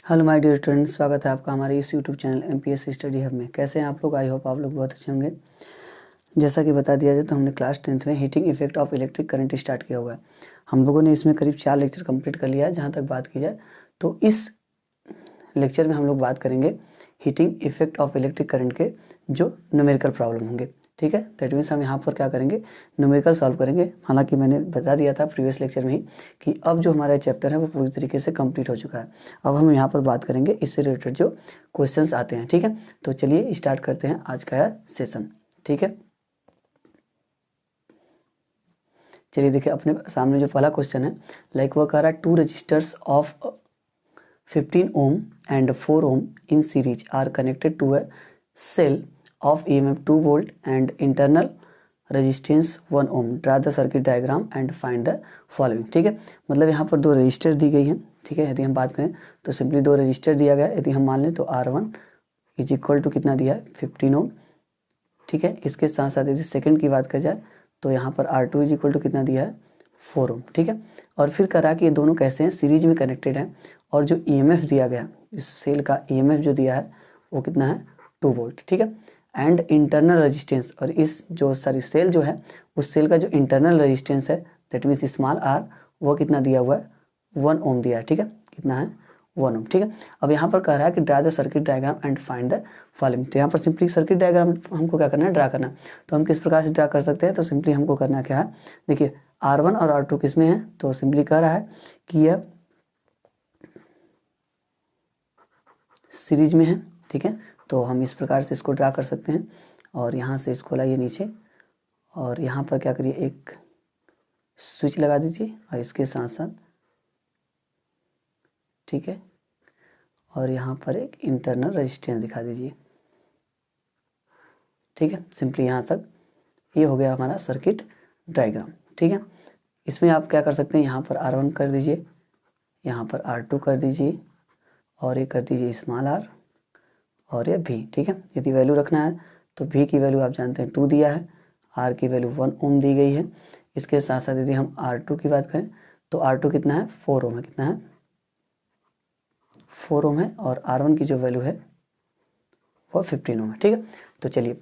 Hello my dear students, स्वागत है आपका हमारे इस YouTube channel MPSC study hub में। कैसे हैं आप लोग? आई होप आप लोग बहुत अच्छे होंगे। जैसा कि बता दिया जाए तो हमने क्लास 10th में heating effect of electric current start किया हुआ है। हम लोगों ने इसमें करीब 4 लेक्चर कंप्लीट कर लिया है। जहाँ तक बात की जाए तो इस लेक्चर में हम लोग बात करेंगे heating effect of electric current के जो न्यूमेरिकल प्रॉब्लम होंगे। ठीक है, दैट मीन्स हम यहाँ पर क्या करेंगे, न्यूमेरिकल सॉल्व करेंगे। हालांकि मैंने बता दिया था प्रीवियस लेक्चर में ही कि अब जो हमारा चैप्टर है वो पूरी तरीके से कंप्लीट हो चुका है। अब हम यहाँ पर बात करेंगे इससे रिलेटेड जो क्वेश्चंस आते हैं। ठीक है, तो चलिए स्टार्ट करते हैं आज का सेशन। ठीक है, चलिए देखिए अपने सामने जो पहला क्वेश्चन है, लाइक वो कह रहा है 2 resistors of 15 ohm and 4 ohm in series are connected to a cell of EMF 2 volt and internal resistance 1 ohm. Draw the circuit diagram and find the following. ठीक है, मतलब यहाँ पर 2 रजिस्टर दी गई हैं। ठीक है, यदि हम बात करें तो सिंपली 2 रजिस्टर दिया गया है। यदि हम मान लें तो R1 इज इक्वल टू कितना दिया है, 15 ohm। ठीक है, इसके साथ साथ यदि सेकंड की बात की जाए तो यहाँ पर R2 इज इक्वल टू कितना दिया है, 4 ohm। ठीक है, और फिर करा कि ये दोनों कैसे हैं, सीरीज में कनेक्टेड हैं। और जो EMF दिया गया, इस सेल का EMF जो दिया है वो कितना है, 2 वोल्ट। ठीक है, एंड इंटरनल रेजिस्टेंस, और इस जो सारी सेल जो है उस सेल का जो इंटरनल रेजिस्टेंस है दैट मीन्स स्मॉल r, वो कितना दिया हुआ है, 1 ओम दिया है। ठीक है, कितना है, 1 ओम। ठीक है, अब यहाँ पर कह रहा है कि draw the circuit diagram and find the following. तो यहाँ पर सिंपली सर्किट डायग्राम हमको क्या करना है, ड्रा करना। तो हम किस प्रकार से ड्रा कर सकते हैं, तो सिंपली हमको करना क्या है, देखिए R1 और R2 किस में है, तो सिंपली कह रहा है कि यह सीरीज में है। ठीक है, तो हम इस प्रकार से इसको ड्रा कर सकते हैं। और यहाँ से इसको लाइए नीचे और यहाँ पर क्या करिए, एक स्विच लगा दीजिए और इसके साथ साथ, ठीक है, और यहाँ पर एक इंटरनल रेजिस्टेंस दिखा दीजिए। ठीक है, सिंपली यहाँ तक ये हो गया हमारा सर्किट डायग्राम। ठीक है, इसमें आप क्या कर सकते हैं, यहाँ पर R1 कर दीजिए, यहाँ पर R2 कर दीजिए और ये कर दीजिए स्मॉल r और ये V। ठीक है, यदि वैल्यू रखना है तो V की वैल्यू आप जानते हैं 2 दिया है, R की वैल्यू 1 ओम दी गई है। इसके साथ साथ यदि हम R2 की बात करें तो R2 कितना है, 4 ओम है। कितना है, 4 ओम है। और R1 की जो वैल्यू है वो 15 ओम है। ठीक है, तो चलिए,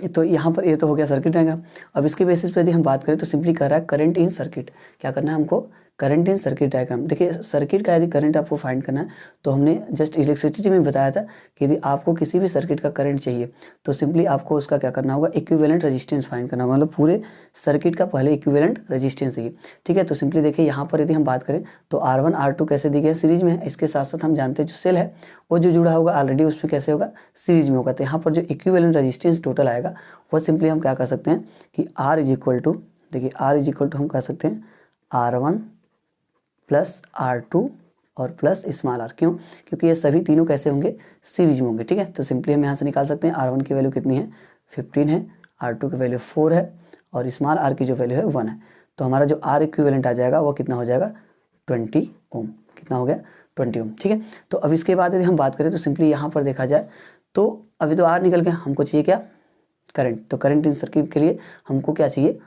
तो यहाँ पर ये तो हो गया सर्किट डायग्राम। अब इसके बेसिस पे यदि हम बात करें तो सिंपली कह रहा है करंट इन सर्किट। क्या करना है हमको, करंट इन सर्किट डायग्राम। देखिए सर्किट का यदि करंट आपको फाइंड करना है तो हमने जस्ट इलेक्ट्रिसिटी में बताया था कि यदि आपको किसी भी सर्किट का करंट चाहिए तो सिंपली आपको उसका क्या करना होगा, इक्विवेलेंट रेजिस्टेंस फाइंड करना होगा। मतलब पूरे सर्किट का पहले इक्विवेलेंट रेजिस्टेंस चाहिए। ठीक है, तो सिंपली देखिए यहाँ पर यदि हम बात करें तो R1 R2 कैसे दी गई, सीरीज में है। इसके साथ साथ हम जानते हैं जो सेल है वो जो जुड़ा होगा ऑलरेडी उस पर कैसे होगा, सीरीज में होगा। तो यहाँ पर जो इक्विवेलेंट रेजिस्टेंस टोटल आएगा वो सिंपली हम क्या कर सकते हैं कि R इज इक्वल टू, देखिए R इज इक्वल टू हम कह सकते हैं R1 प्लस R2 और प्लस स्मॉल r। क्यों, क्योंकि ये सभी तीनों कैसे होंगे, सीरीज में होंगे। ठीक है, तो सिंपली हम यहाँ से निकाल सकते हैं R1 की वैल्यू कितनी है, 15 है, R2 की वैल्यू 4 है और स्मॉल r की जो वैल्यू है 1 है। तो हमारा जो R इक्विवेलेंट आ जाएगा वो कितना हो जाएगा, 20 ओम। कितना हो गया, 20 ओम। ठीक है, तो अब इसके बाद यदि हम बात करें तो सिंपली यहाँ पर देखा जाए तो अभी तो R निकल गया, हमको चाहिए क्या, करंट। तो करंट इन सर्किट के लिए हमको क्या चाहिए,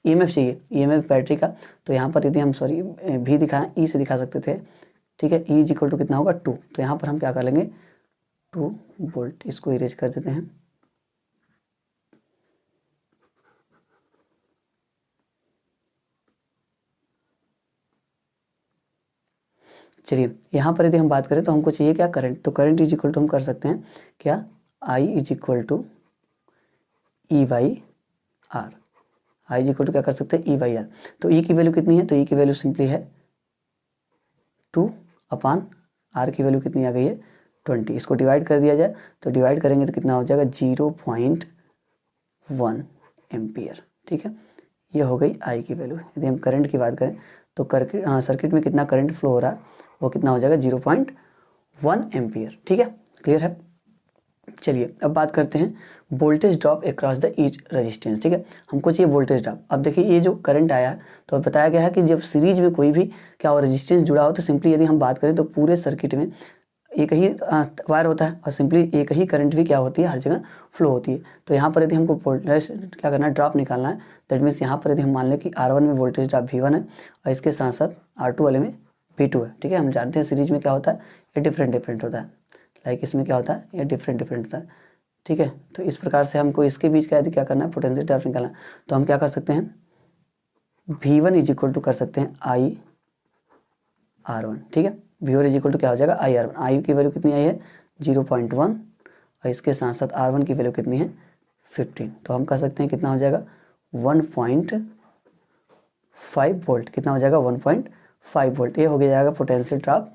EMF चाहिए, EMF बैटरी का। तो यहाँ पर यदि हम भी दिखाएं, E से दिखा सकते थे। ठीक है, E इज इक्वल टू कितना होगा, 2। तो यहाँ पर हम क्या कर लेंगे, 2 वोल्ट। इसको इरेज कर देते हैं। चलिए यहाँ पर यदि हम बात करें तो हमको चाहिए क्या, करंट। तो करंट इज इक्वल टू हम कर सकते हैं क्या, I is equal to E by R। I is equal to क्या कर सकते हैं, E बाई R। तो E की वैल्यू कितनी है, तो E की वैल्यू सिंपली है 2 अपान R की वैल्यू कितनी आ गई है, 20। इसको डिवाइड कर दिया जाए तो डिवाइड करेंगे तो कितना हो जाएगा, 0.1 एम्पियर। ठीक है, ये हो गई I की वैल्यू। यदि हम करंट की बात करें तो सर्किट में कितना करंट फ्लो हो रहा है वो कितना हो जाएगा, 0.1 एम्पियर। ठीक है, क्लियर है। चलिए अब बात करते हैं voltage drop across the each resistance. ठीक है, हमको चाहिए वोल्टेज ड्रॉप। अब देखिए ये जो करंट आया तो अब बताया गया है कि जब सीरीज में कोई भी क्या हो, रेजिस्टेंस जुड़ा हो तो सिंपली यदि हम बात करें तो पूरे सर्किट में एक ही वायर होता है और सिंपली एक ही करंट भी क्या होती है, हर जगह फ्लो होती है। तो यहाँ पर यदि हमको वोल्टेज क्या करना है, ड्रॉप निकालना है। दैट मीन्स यहाँ पर यदि हम मान लें कि R1 में वोल्टेज ड्रॉप V1 है और इसके साथ साथ R2 वाले में V2 है, ठीक है। हम जानते हैं सीरीज में क्या होता है, ये डिफरेंट डिफरेंट होता है, लाइक इसमें क्या होता है, ये डिफरेंट डिफरेंट होता है, ठीक है। तो इस प्रकार से हमको इसके बीच क्या करना है, पोटेंशियल डिफरेंस निकालना है। तो हम क्या कर सकते हैं, V1 इज इक्वल टू कर सकते हैं I R1, ठीक है। V1 इज इक्वल टू क्या हो जाएगा, I R1। I की वैल्यू कितनी आई है 0.1 और इसके साथ साथ R1 की वैल्यू कितनी है 15। तो हम कह सकते हैं कितना हो जाएगा 1.5 वोल्ट, कितना हो जाएगा 1.5 वोल्ट। ये हो गया जाएगा पोटेंशियल ड्रॉप,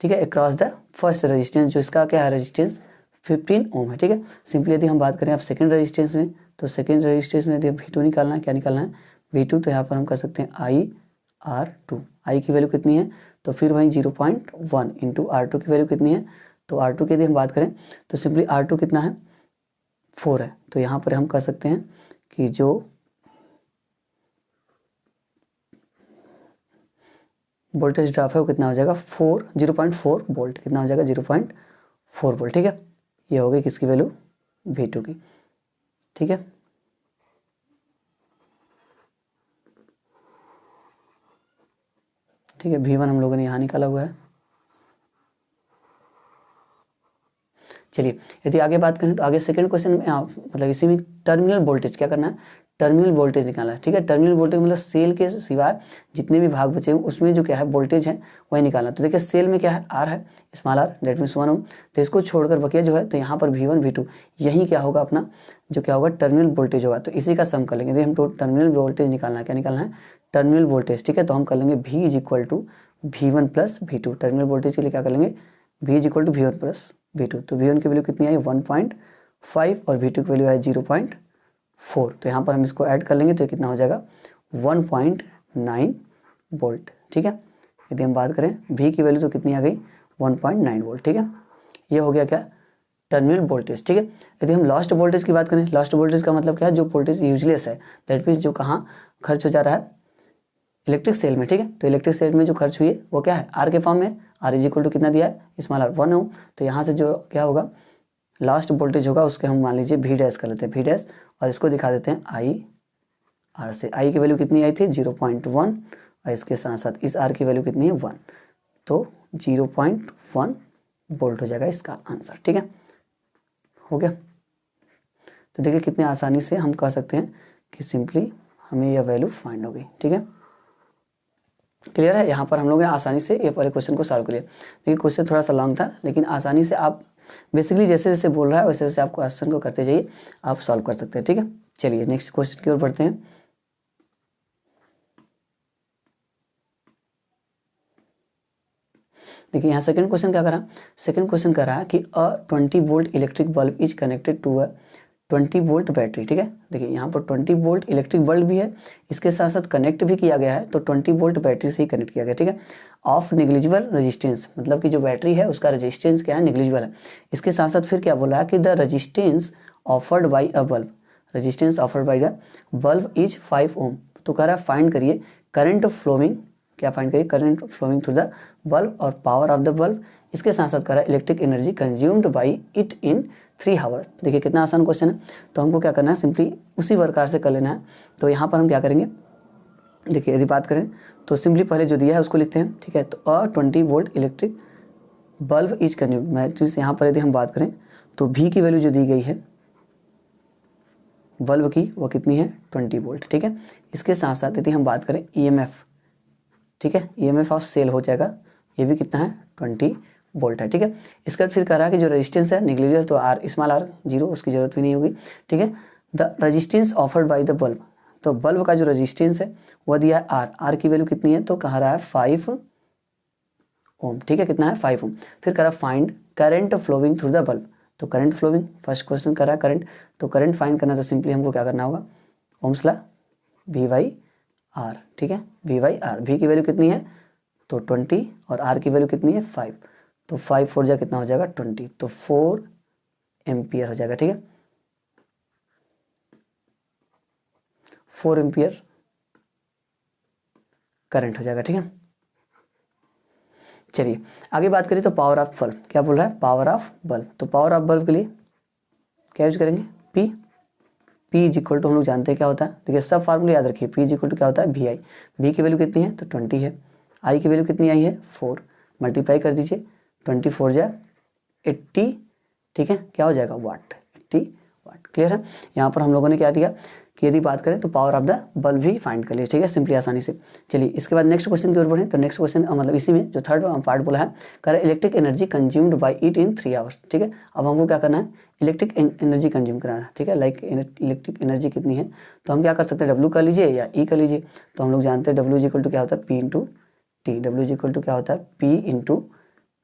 ठीक है, अक्रॉस द फर्स्ट रेजिस्टेंस, जो इसका क्या है रेजिस्टेंस 15 ओम है, ठीक है। सिंपली यदि हम बात करें अब सेकंड रेजिस्टेंस में, तो सेकंड रेजिस्टेंस में यदि V2 निकालना है, क्या निकालना है V2, तो यहाँ पर हम कर सकते हैं IR2। I की वैल्यू कितनी है, तो फिर वहीं 0.1 इंटू R2 की वैल्यू कितनी है, तो R2 की यदि हम बात करें तो सिंपली R2 कितना है 4 है। तो यहाँ पर हम कह सकते हैं कि जो वोल्टेज ड्रॉप है वो कितना हो जाएगा 0.4 वोल्ट, कितना हो जाएगा 0.4 वोल्ट, ठीक है। ये हो गई किसकी वैल्यू V2 की, ठीक है। ठीक है, V1 हम लोगों ने यहाँ निकाला हुआ है। चलिए यदि आगे बात करें तो आगे सेकंड क्वेश्चन में मतलब इसी में टर्मिनल वोल्टेज क्या करना है, टर्मिनल वोल्टेज निकालना है, ठीक है। टर्मिनल वोल्टेज मतलब सेल के सिवाय जितने भी भाग बचे हैं उसमें जो क्या है वोल्टेज है वही निकालना। तो देखिए सेल में क्या है R है, स्मॉल r, डेट मीन्स 1 ओम। तो इसको छोड़कर बकिया जो है, तो यहाँ पर V1 V2 यही क्या होगा अपना जो क्या होगा टर्मिनल वोल्टेज होगा। तो इसी का सम कर लेंगे। हम तो टर्मिनल वोल्टेज निकालना है, क्या निकालना है टर्मिनल वोल्टेज, ठीक है। तो हम कर लेंगे V is equal to V1 plus V2। Terminal voltage के लिए क्या कर लेंगे V is equal to V1 plus V2। तो V1 की वैल्यू कितनी आई 1.5 और V2 की वैल्यू आई 0.4। तो यहाँ पर हम इसको ऐड कर लेंगे तो कितना हो जाएगा 1.9 वोल्ट, ठीक है। यदि हम बात करें V की वैल्यू तो कितनी आ गई 1.9 वोल्ट, ठीक है। ये हो गया क्या टर्मिनल वोल्टेज, ठीक है। यदि हम लॉस्ट वोल्टेज की बात करें, लॉस्ट वोल्टेज का मतलब क्या है, जो वोल्टेज यूजलेस है, दैट मीन्स जो कहाँ खर्च हो जा रहा है इलेक्ट्रिक सेल में, ठीक है। तो इलेक्ट्रिक सेल में जो खर्च हुई है वो क्या है R के फॉर्म में, R इज इक्वल टू कितना दिया है स्मॉल r 1 ओम। तो यहाँ से जो क्या होगा लास्ट वोल्टेज होगा उसके हम मान लीजिए V डैश कर लेते हैं, V डैश, और इसको दिखा देते हैं IR से। I की वैल्यू कितनी आई थी 0.1 और इसके साथ साथ इस R की वैल्यू कितनी है 1, तो 0.1 वोल्ट हो जाएगा इसका आंसर, ठीक है। हो गया। तो देखिए कितने आसानी से हम कह सकते हैं कि सिंपली हमें यह वैल्यू फाइंड हो गई, ठीक है। क्लियर है, यहाँ पर हम लोगों ने आसानी से ये वाले क्वेश्चन को सॉल्व कर लिया। देखिए क्वेश्चन थोड़ा सा लॉन्ग था, लेकिन आसानी से आप बेसिकली जैसे जैसे बोल रहा है वैसे वैसे आप क्वेश्चन को करते जाइए, आप सॉल्व कर सकते हैं, ठीक है। चलिए नेक्स्ट क्वेश्चन की ओर बढ़ते हैं। देखिए यहाँ सेकंड क्वेश्चन क्या करा, सेकंड क्वेश्चन कह रहा है कि a 20 volt electric bulb is connected to a 20 volt battery, ठीक है। देखिए यहाँ पर 20 वोल्ट इलेक्ट्रिक बल्ब भी है, इसके साथ साथ कनेक्ट भी किया गया है, तो 20 वोल्ट बैटरी से ही कनेक्ट किया गया, ठीक है। ऑफ नेग्लिजिबल रेजिस्टेंस, मतलब कि जो बैटरी है उसका रेजिस्टेंस क्या है नेग्लिजिबल है। इसके साथ साथ फिर क्या बोला है कि the resistance offered by a bulb, resistance offered by the bulb is 5 ohm. तो कह रहा है फाइंड करिए करंट फ्लोइंग, क्या फाइंड करिए current flowing through the bulb और पावर ऑफ द बल्ब। इसके साथ साथ कह रहा है electric energy consumed by it in 3 hours. देखिए कितना आसान क्वेश्चन है। तो हमको क्या करना है सिंपली उसी प्रकार से कर लेना है। तो यहाँ पर हम क्या करेंगे, देखिए यदि बात करें तो सिंपली पहले जो दिया है उसको लिखते हैं, ठीक है। तो अ 20 volt electric bulb is consumed, matrix यहाँ पर यदि हम बात करें तो V की वैल्यू जो दी गई है बल्ब की वो कितनी है 20 वोल्ट, ठीक है। इसके साथ साथ यदि हम बात करें EMF, ठीक है, EMF ऑफ सेल हो जाएगा, ये भी कितना है 20 वोल्ट है, ठीक है। इसके बाद फिर कह रहा है कि जो रेजिस्टेंस है नेग्लिजिबल, तो R स्मॉल r 0, उसकी जरूरत भी नहीं होगी, ठीक है। The resistance offered by the bulb, तो बल्ब का जो रेजिस्टेंस है वह दिया है R की वैल्यू कितनी है, तो कह रहा है 5 ओम, ठीक है। कितना है 5 ओम। फिर कह रहा है find current flowing through the bulb, तो करंट फ्लोइंग फर्स्ट क्वेश्चन कर रहा है करंट, तो करंट फाइंड करना तो सिंपली हमको क्या करना होगा ओम्स लॉ V/R, ठीक है, V/R। V की वैल्यू कितनी है तो 20 और R की वैल्यू कितनी है 5, तो 5 4 जा कितना हो जाएगा 20, तो 4 एम्पियर हो जाएगा, ठीक है, 4 एम्पियर करंट हो जाएगा, ठीक है। चलिए आगे बात करें तो पावर ऑफ बल्ब, क्या बोल रहा है पावर ऑफ बल्ब। तो पावर ऑफ बल्ब के लिए क्या यूज करेंगे P इज इक्वल टू हम लोग जानते हैं क्या होता है, देखिए सब फार्मूला याद रखिए, P इज इक्वल टू क्या होता है VI। V की वैल्यू कितनी है तो 20 है, आई की वैल्यू कितनी आई है 4, मल्टीप्लाई कर दीजिए 24 जा 80, ठीक है, क्या हो जाएगा वाट, 80 वाट। क्लियर है। यहाँ पर हम लोगों ने क्या दिया कि यदि बात करें तो पावर ऑफ द बल्ब भी फाइंड कर लिए, ठीक है, सिंपली आसानी से। चलिए इसके बाद नेक्स्ट क्वेश्चन की ओर बढ़ें। तो नेक्स्ट क्वेश्चन मतलब इसी में जो थर्ड पार्ट बोला है, कर electric energy consumed by it in 3 hours, ठीक है। अब हमको क्या करना है, इलेक्ट्रिक एनर्जी कंज्यूम कराना है, ठीक है, लाइक इलेक्ट्रिक एनर्जी कितनी है, तो हम क्या कर सकते हैं, डब्ल्यू कर लीजिए या ई कर लीजिए। तो हम लोग जानते हैं डब्ल्यू इक्वल टू क्या होता है P into T, W equal to क्या होता है पी इंटू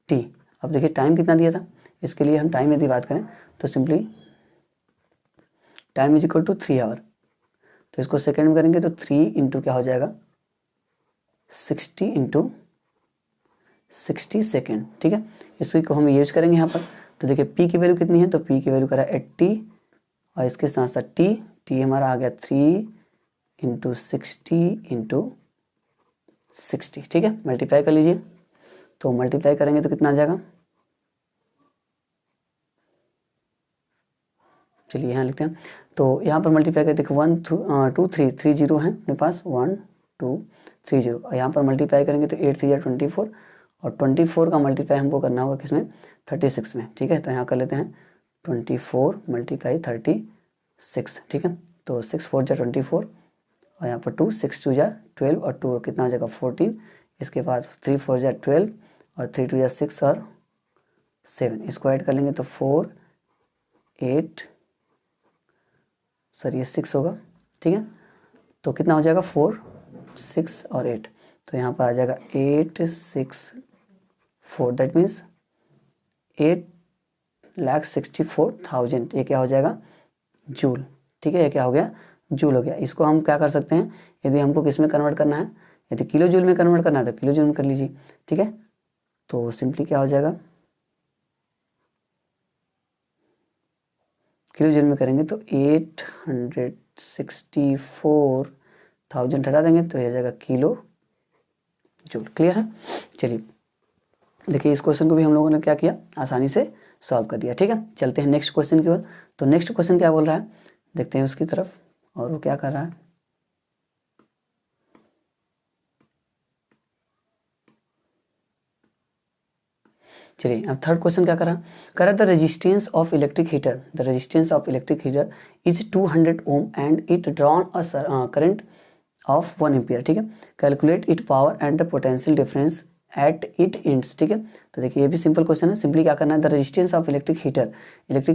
टी। अब देखिए टाइम कितना दिया था, इसके लिए हम टाइम यदि बात करें तो simply time is equal to 3 hour, तो इसको सेकेंड में करेंगे तो 3 इंटू क्या हो जाएगा 60 इंटू 60 सेकेंड, ठीक है। इसी को हम यूज करेंगे यहाँ पर। तो देखिए पी की वैल्यू कितनी है, तो पी की वैल्यू करा 80 और इसके साथ साथ टी हमारा आ गया 3 इंटू 60 इंटू 60, ठीक है, मल्टीप्लाई कर लीजिए। तो मल्टीप्लाई करेंगे तो कितना आ जाएगा, चलिए यहाँ लिखते हैं। तो यहाँ पर मल्टीप्लाई करके देखो 1 2 3 3 जीरो है अपने पास, 1 2 3 जीरो, और यहाँ पर मल्टीप्लाई करेंगे तो 8 3 या 24, और 24 का मल्टीप्लाई हमको करना होगा किसमें 36 में, ठीक है। तो यहाँ कर लेते हैं 24 मल्टीप्लाई 36, ठीक है। तो 6 4 जा 24 और यहाँ पर 2 6 2 जा 12 और 2 कितना हो जाएगा 14, इसके बाद 3 4 जा 12 और 3 2 जा 6 और 7, इसको ऐड कर लेंगे तो 4 8 सर ये 6 होगा, ठीक है। तो कितना हो जाएगा 4 6 और 8, तो यहाँ पर आ जाएगा 864, दैट मीन्स 8,64,000, ये क्या हो जाएगा जूल, ठीक है, ये क्या हो गया जूल हो गया। इसको हम क्या कर सकते हैं, यदि हमको किस में कन्वर्ट करना है, यदि किलो जूल में कन्वर्ट करना है तो किलो जूल में कर लीजिए, ठीक है। तो सिंपली क्या हो जाएगा, किलो जूल में करेंगे तो 864,000 हटा देंगे तो ये आ जाएगा किलो जूल। क्लियर है। चलिए देखिए इस क्वेश्चन को भी हम लोगों ने क्या किया, आसानी से सॉल्व कर दिया, ठीक है। चलते हैं नेक्स्ट क्वेश्चन की ओर। तो नेक्स्ट क्वेश्चन क्या बोल रहा है, देखते हैं उसकी तरफ, और वो क्या कर रहा है। चलिए अब थर्ड क्वेश्चन क्या करा the resistance of electric heater, the resistance of electric heater is 200 ohm and it drawn a current of 1 ampere, ठीक है। Calculate it power and the potential difference at it ends, ठीक है। तो देखिए ये भी सिंपल क्वेश्चन है, simply क्या करना है, the resistance of electric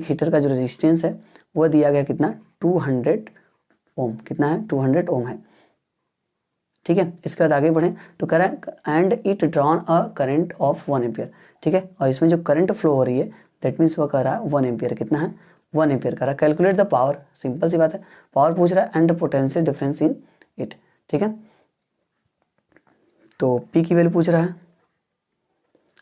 heater का जो रेजिस्टेंस है वो दिया गया कितना 200 ओम, कितना है 200 ओम है, ठीक है। इसके बाद आगे बढ़ें तो कह रहा है and it drawn a current of 1 ampere, ठीक है। और इसमें जो करंट फ्लो हो रही है दैट मीन्स वो कह रहा है 1 एम्पियर, कितना है 1 एम्पियर कह रहा है। कैलकुलेट द पावर, सिंपल सी बात है, पावर पूछ रहा है and potential difference in it, ठीक है। तो पी की वैल्यू पूछ रहा है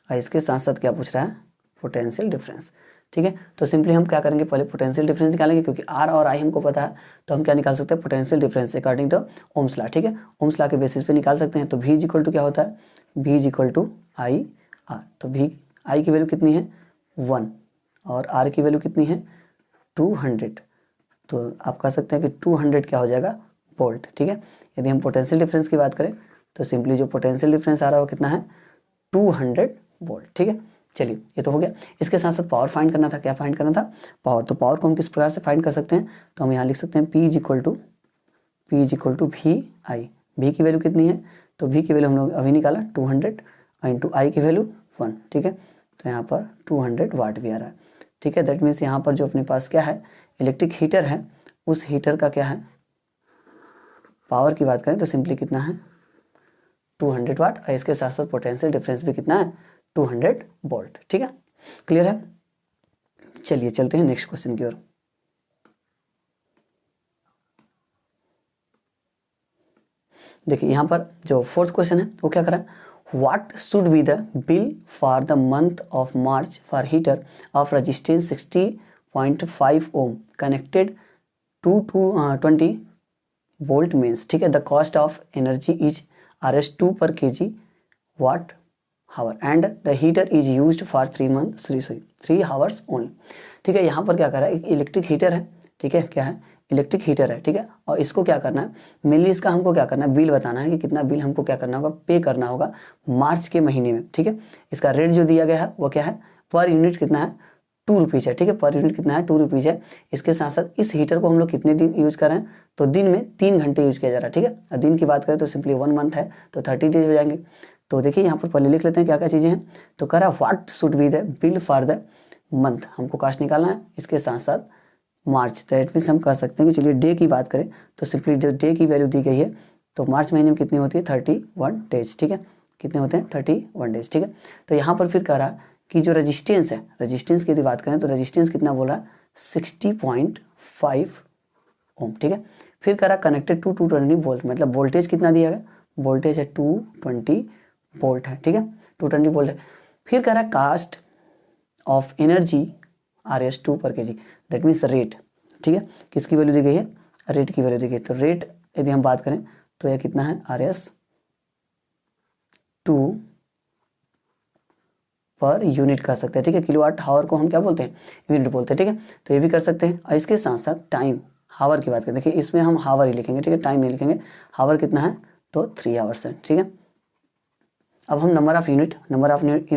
और इसके साथ साथ क्या पूछ रहा है पोटेंशियल डिफरेंस, ठीक है। तो सिंपली हम क्या करेंगे, पहले पोटेंशियल डिफरेंस निकालेंगे, क्योंकि आर और आई हमको पता है, तो हम क्या निकाल सकते हैं potential difference according to Ohm's law, ठीक है। ओम्स लॉ के बेसिस पे निकाल सकते हैं। तो V इक्वल टू क्या होता है, V equal to I R. तो V आई की वैल्यू कितनी है 1 और आर की वैल्यू कितनी है 200, तो आप कह सकते हैं कि 200 क्या हो जाएगा वोल्ट, ठीक है। यदि हम पोटेंशियल डिफरेंस की बात करें तो सिंपली जो पोटेंशियल डिफरेंस आ रहा है वो कितना है 200 वोल्ट, ठीक है। चलिए ये तो हो गया। इसके साथ साथ पावर फाइंड करना था, क्या फाइंड करना था पावर। तो पावर को हम किस प्रकार से फाइंड कर सकते हैं, तो हम यहाँ लिख सकते हैं P is equal to V I. V की वैल्यू कितनी है, तो V की वैल्यू हम लोग अभी निकाला 200 इंटू आई की वैल्यू 1, ठीक है। तो यहाँ पर 200 वाट भी आ रहा है, ठीक है। दैट मीन्स यहाँ पर जो अपने पास क्या है इलेक्ट्रिक हीटर है, उस हीटर का क्या है पावर की बात करें तो सिंपली कितना है 200 वाट, और इसके साथ साथ पोटेंशियल डिफरेंस भी कितना है 200 वोल्ट, ठीक है। क्लियर है। चलिए चलते हैं नेक्स्ट क्वेश्चन की ओर। देखिए यहाँ पर जो फोर्थ क्वेश्चन है वो क्या कर रहा है, what should be the bill for the month of March for heater of resistance 60.5 ohm connected to 20 volt means, ठीक है। The cost of energy is Rs2 per kg watt hour and the heater is used for 3 hours only, ठीक है। यहाँ पर क्या कर रहा है एक इलेक्ट्रिक हीटर है, ठीक है, क्या है इलेक्ट्रिक हीटर है, ठीक है। और इसको क्या करना है, मेनली इसका हमको क्या करना है, बिल बताना है कि कितना बिल हमको क्या करना होगा, पे करना होगा मार्च के महीने में, ठीक है। इसका रेट जो दिया गया है वो क्या है, पर यूनिट कितना है, 2 रुपीज़ है, ठीक है। पर यूनिट कितना है, 2 रुपीज़ है। इसके साथ साथ इस हीटर को हम लोग कितने दिन यूज कर रहे हैं, तो दिन में 3 घंटे यूज किया जा रहा है, ठीक है। और दिन की बात करें तो सिंपली 1 मंथ है तो 30 डेज हो जाएंगे। तो देखिए यहाँ पर पहले लिख लेते हैं क्या क्या चीज़ें हैं। तो कह रहा है what should be the bill for the month, हमको कास्ट निकालना है। इसके साथ साथ मार्च, दैट मीन्स हम कह सकते हैं कि चलिए डे की बात करें तो सिंपली डे की वैल्यू दी गई है, तो मार्च महीने में कितनी होती है, 31 डेज, ठीक है। कितने होते हैं, 31 डेज, ठीक है। तो यहाँ पर फिर कह रहा है कि जो रेजिस्टेंस है, रेजिस्टेंस की यदि बात करें तो रेजिस्टेंस कितना बोल रहा है, 60.5 ओम, ठीक है। फिर कह रहा कनेक्टेड टू 220 वोल्ट, मतलब वोल्टेज कितना दिया गया, वोल्टेज है 220 वोल्ट है, ठीक है, 220 वोल्ट है। फिर कह रहा कास्ट ऑफ एनर्जी RS2 पर kg, दैट मीन्स रेट, ठीक है। किसकी वैल्यू दी गई है, रेट की वैल्यू दी गई है। तो रेट यदि हम बात करें तो यह कितना है, RS2 पर यूनिट कर सकते हैं, ठीक है। किलोवाट हावर को हम क्या बोलते हैं, यूनिट बोलते हैं, ठीक है। तो ये भी कर सकते हैं। और इसके साथ साथ टाइम हावर की बात करें, देखिए इसमें हम हावर ही लिखेंगे, ठीक है, टाइम नहीं लिखेंगे। हावर कितना है, तो 3 आवर्स है, ठीक है। अब हम नंबर ऑफ यूनिट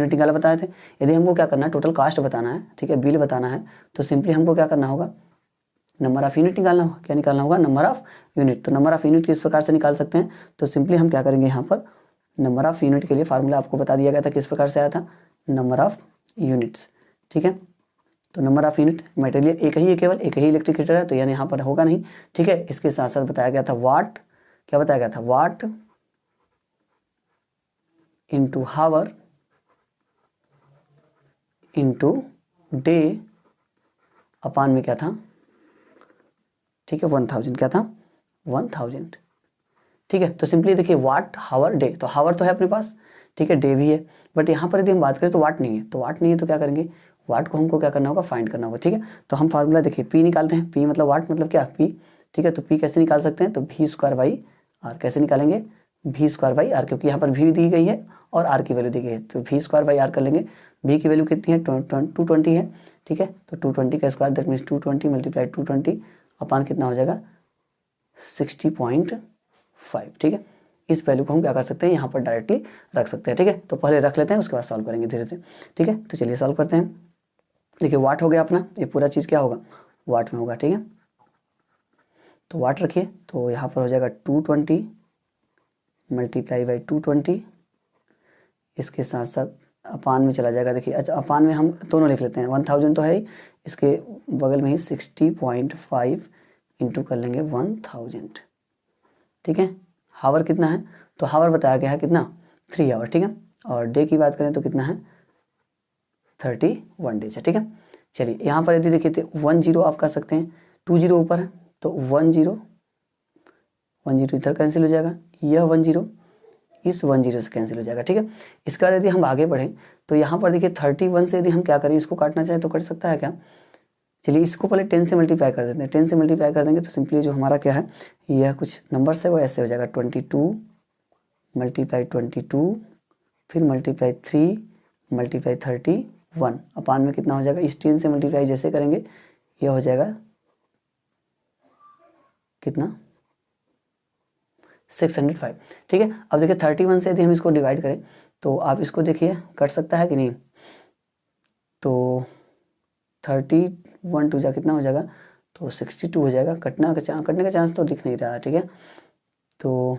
निकाला बताए थे। यदि हमको क्या करना है, टोटल कास्ट बताना है, ठीक है, बिल बताना है, तो सिंपली हमको क्या करना होगा, नंबर ऑफ यूनिट निकालना होगा। क्या निकालना होगा, नंबर ऑफ यूनिट। तो नंबर ऑफ यूनिट किस प्रकार से निकाल सकते हैं, तो सिंपली हम क्या करेंगे, यहाँ पर नंबर ऑफ यूनिट के लिए फार्मूला आपको बता दिया गया था, किस प्रकार से आया था, नंबर ऑफ यूनिट्स, ठीक है। तो नंबर ऑफ यूनिट, मटेरियल एक ही है, केवल एक ही इलेक्ट्रिक हीटर है, तो यानी यहाँ पर होगा नहीं, ठीक है। इसके साथ साथ बताया गया था वाट, क्या बताया गया था, वाट इंटू हावर इंटू डे अपान में क्या था, ठीक है, 1000, क्या था, 1000, ठीक है। तो सिंपली देखिए वाट हावर डे, तो हावर तो है अपने पास, ठीक है, डे भी है, बट यहाँ पर यदि हम बात करें तो वाट नहीं है, तो वाट नहीं है तो क्या करेंगे, वाट को हमको क्या करना होगा, फाइंड करना होगा, ठीक है। तो हम फार्मूला देखिए पी निकालते हैं, पी मतलब वाट मतलब क्या, पी, ठीक है। तो पी कैसे निकाल सकते हैं, तो V²/R, कैसे निकालेंगे, V²/R, क्योंकि यहाँ पर V दी गई है और R की वैल्यू दी गई है, तो V²/R कर लेंगे। V की वैल्यू कितनी है, 220 है, ठीक है। तो 220 का स्क्वायर, दैट मीन्स 220 मल्टीप्लाई 220 अपान कितना हो जाएगा, 60.5, ठीक है। इस वैल्यू को हम क्या कर सकते हैं, यहाँ पर डायरेक्टली रख सकते हैं, ठीक है। तो पहले रख लेते हैं, उसके बाद सॉल्व करेंगे धीरे धीरे, ठीक है। तो चलिए सॉल्व करते हैं। देखिए वाट हो गया अपना, ये पूरा चीज़ क्या होगा, वाट में होगा, ठीक है। तो वाट रखिए, तो यहाँ पर हो जाएगा 220 मल्टीप्लाई बाई 220, इसके साथ साथ अपान में चला जाएगा। देखिए अच्छा, अपान में हम दोनों लिख लेते हैं, 1000 तो है ही, इसके बगल में ही 60.5 इंटू कर लेंगे 1000, ठीक है। हावर कितना है, तो हावर बताया गया है कितना, 3 आवर, ठीक है। और डे की बात करें तो कितना है, 31 डेज है, ठीक है। चलिए यहाँ पर यदि देखिए तो 10 आप कर सकते हैं, 20 ऊपर है तो 10 इधर कैंसिल हो जाएगा, यह 10 इस 10 से कैंसिल हो जाएगा, ठीक है। इसके बाद यदि हम आगे बढ़ें तो यहाँ पर देखिए 31 से यदि हम क्या करें, इसको काटना चाहें तो कट सकता है क्या, चलिए इसको पहले 10 से मल्टीप्लाई कर देते हैं। 10 से मल्टीप्लाई कर देंगे तो सिंपली जो हमारा क्या है, यह कुछ नंबर्स है वो ऐसे हो जाएगा, 22 मल्टीप्लाई 22, फिर मल्टीप्लाई 3 मल्टीप्लाई 31 अपान में कितना हो जाएगा, इस 10 से मल्टीप्लाई जैसे करेंगे यह हो जाएगा कितना, 605, ठीक है। अब देखिए 31 से यदि हम इसको डिवाइड करें तो आप इसको देखिए कट सकता है कि नहीं, तो 31 टू जा कितना हो जाएगा, तो 62 हो जाएगा। कटने का चांस तो दिख नहीं रहा है, ठीक है। तो